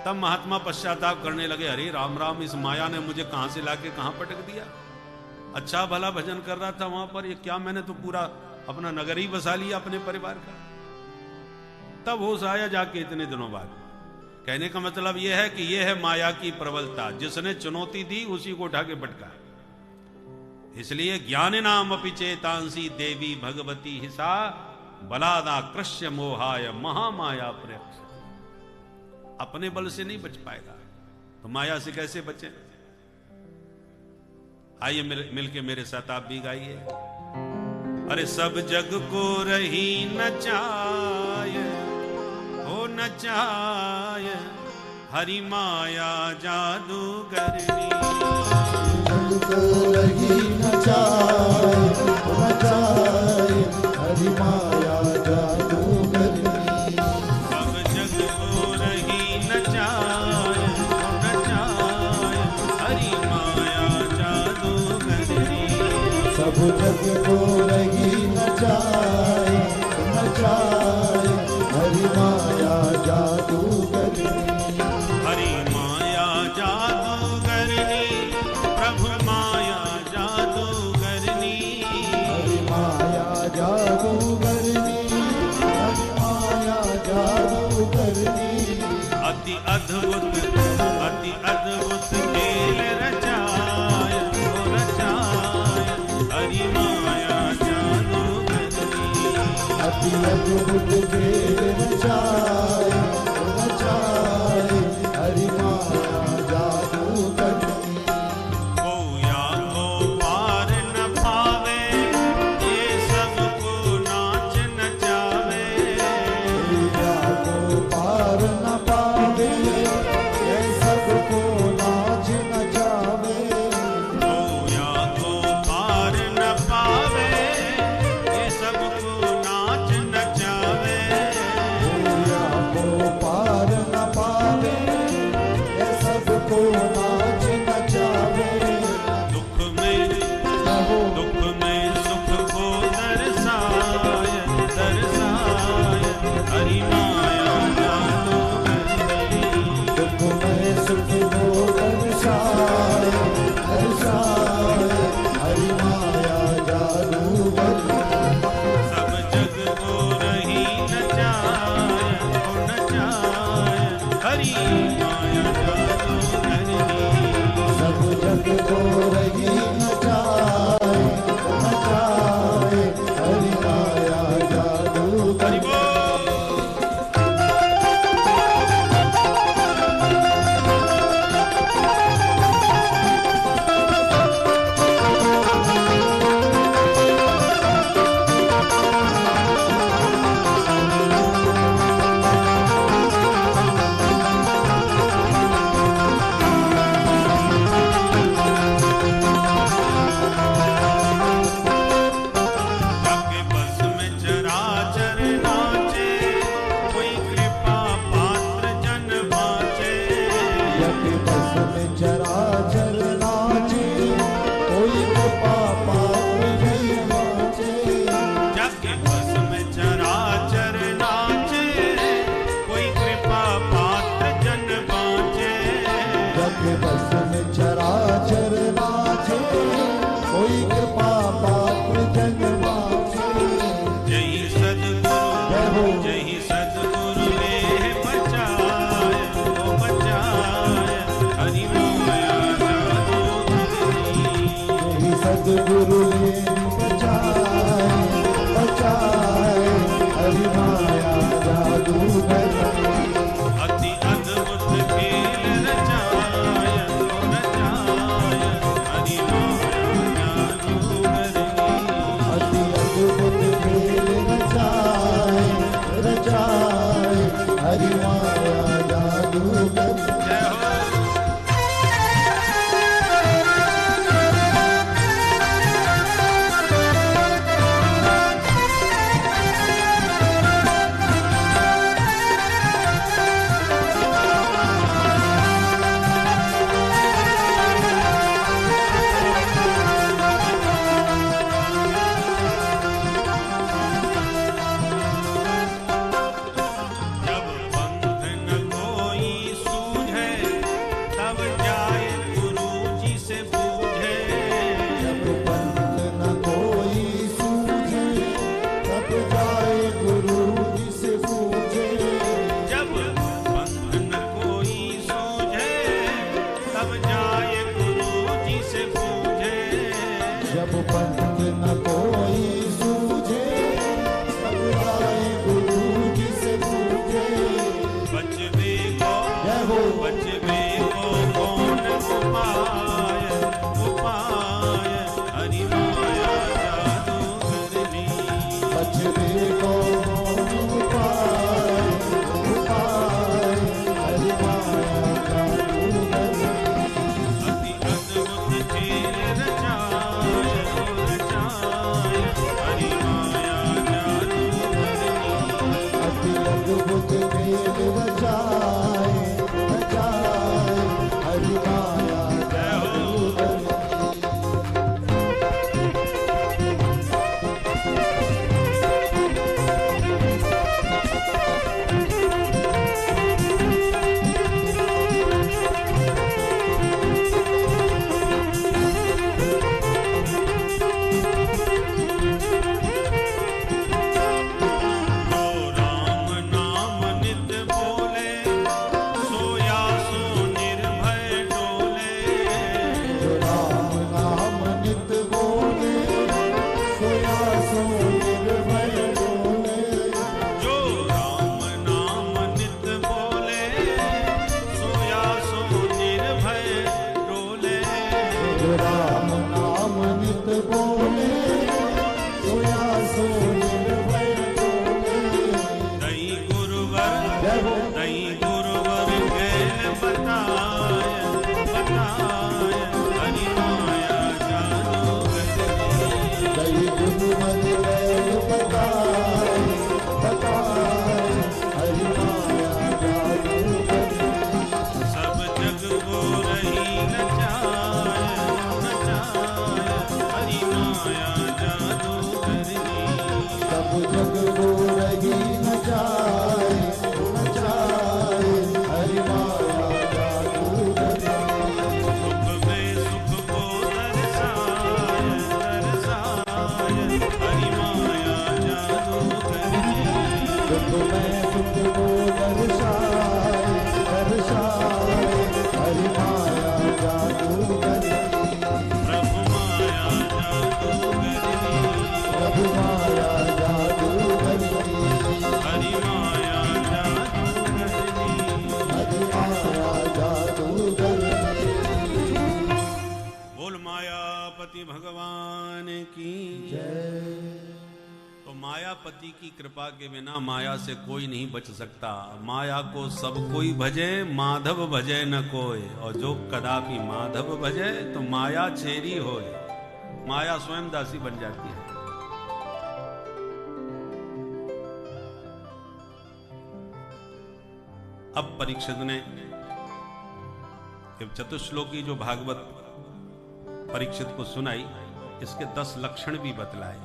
तब महात्मा पश्चाताप करने लगे, अरे राम राम, इस माया ने मुझे कहां से लाके कहां पटक दिया। अच्छा भला भजन कर रहा था वहां पर, ये क्या, मैंने तो पूरा अपना नगर ही बसा लिया अपने परिवार का। तब होश आया जाके इतने दिनों बाद। कहने का मतलब यह है कि यह है माया की प्रबलता, जिसने चुनौती दी उसी को उठा के पटका। इसलिए ज्ञान नाम अपि चेतांसी देवी भगवती हिसा बलादा कृष्य मोहाय महामाया प्रयक्ष। अपने बल से नहीं बच पाएगा तो माया से कैसे बचे। आइए मिलके मेरे साथ आप भी गाइए। अरे सब जग को रही नचाय, हो नचाय, हरि माया जादूगरनी। जग को रही नचाए नचाए हरि माया जादूगरनी। सब जग को रही नचाए नचाए हरि माया जादूगरनी। सब जग को रही नचाए नचाए हरि माया जादूगरनी। हरि माया जादूगरनी प्रभु माया जादूगरनी। हरि माया जादूगरनी हरि माया जादूगरनी। अति अद्भुत खेल रचाया ओ रचाया हरि माया जादूगरनी। अति अद्भुत खेल रचाए रचाए हरि माया जादूगरनी। कोया को पार न पावे ये सबको नाच नचावे। कोया को पार न पावे ये सबको नाच नचावे। कोया को पार न पावे ये सबको नाच नचावे। कोया को पार न पावे ये सबको नाच नचावे। दुख में सुख को दर्शाय दर्शाय हरि माया जादूगरनी। दुख में सुख को दर्शाए दर्शाए हरि माया जादूगरनी। सब जग को रही नचाय ओ नचाय हरि माया जादूगरनी। सब जग को रही नचाए नचाए हरि माया जादूगरनी। हरि बोल। जाके बस में चराचर नाचे कोई कृपा पात्र जन बाँचे। यज्ञ बस में चराचर नाचे कोई कृपा पात्र नहीं बाँचे। जाके बस में चराचर नाचे कोई कृपा पात्र जन बाँचे। यज्ञ बस में चराचर नाचे कोई कृपा पात्र जन बाँचे। जय सद्गुरु ले बचाए ओ बचाए हरि माया जादूगरनी। यही सद्गुरु ने बचाए बचाए हरि माया जादूगरनी। अति अद्भुत खेल रचाया ओ रचाया हरि माया जादूगरनी। अति अद्भुत खेल रचाए रचाए हरि माया जादूगरनी। जय हो। जब पंथ न कोई सूझे तब जाए गुरु जी से पूछे। जब पंथ न कोई सूझे तब जाए गुरु जी से पूछे। जब पंथ न कोई सूझे तब जाए गुरु जी से पूछे। जब पंथ न कोई सूझे तब जाए गुरु जी से पूछे। बचवे को जय हो बचवे को कौन उपाय उपाय हरि माया जादूगरनी। बचवे को उपाय उपाय हरि माया जो राम नाम नित बोले सोया सो निर्भय डोले जो राम नाम नित बोले सोया सो निर्भय डोले जो राम नाम नित बोले सोया सो निर्भय डोले दई गुरुवर जय हो दई गुरुवर गैल बताय बताय हरि माया जानो गजनी दई गुरुमद वैल बताए बताए हरि माया जादू बनी सब जग वो रही नचाय नचाय हरि माया जादू करनी सब जग वो रही न जाए हरि माया जादू बनी सुख में सुख को दर्शाय दर्शाय हरि माया जादू करनी सुख में सुख को दर्शाए हरि माया जादू बनी प्रभु माया जादू करनी प्रभु माया जादू बनी हरि माया जादू करनी हरि माया जादू बनी बोल मायापति भगवान की तो मायापति की कृपा के बिना माया से कोई नहीं बच सकता। माया को सब कोई भजे माधव भजे न कोय, और जो कदापि माधव भजे तो माया चेरी होय। माया स्वयं दासी बन जाती है। अब परीक्षित ने चतुश्लोकी जो भागवत परीक्षित को सुनाई, इसके 10 लक्षण भी बतलाए।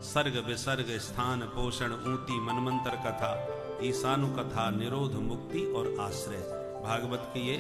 सर्ग विसर्ग स्थान पोषण ऊती मनमंत्र कथा ईशानु कथा निरोध मुक्ति और आश्रय भागवत के ये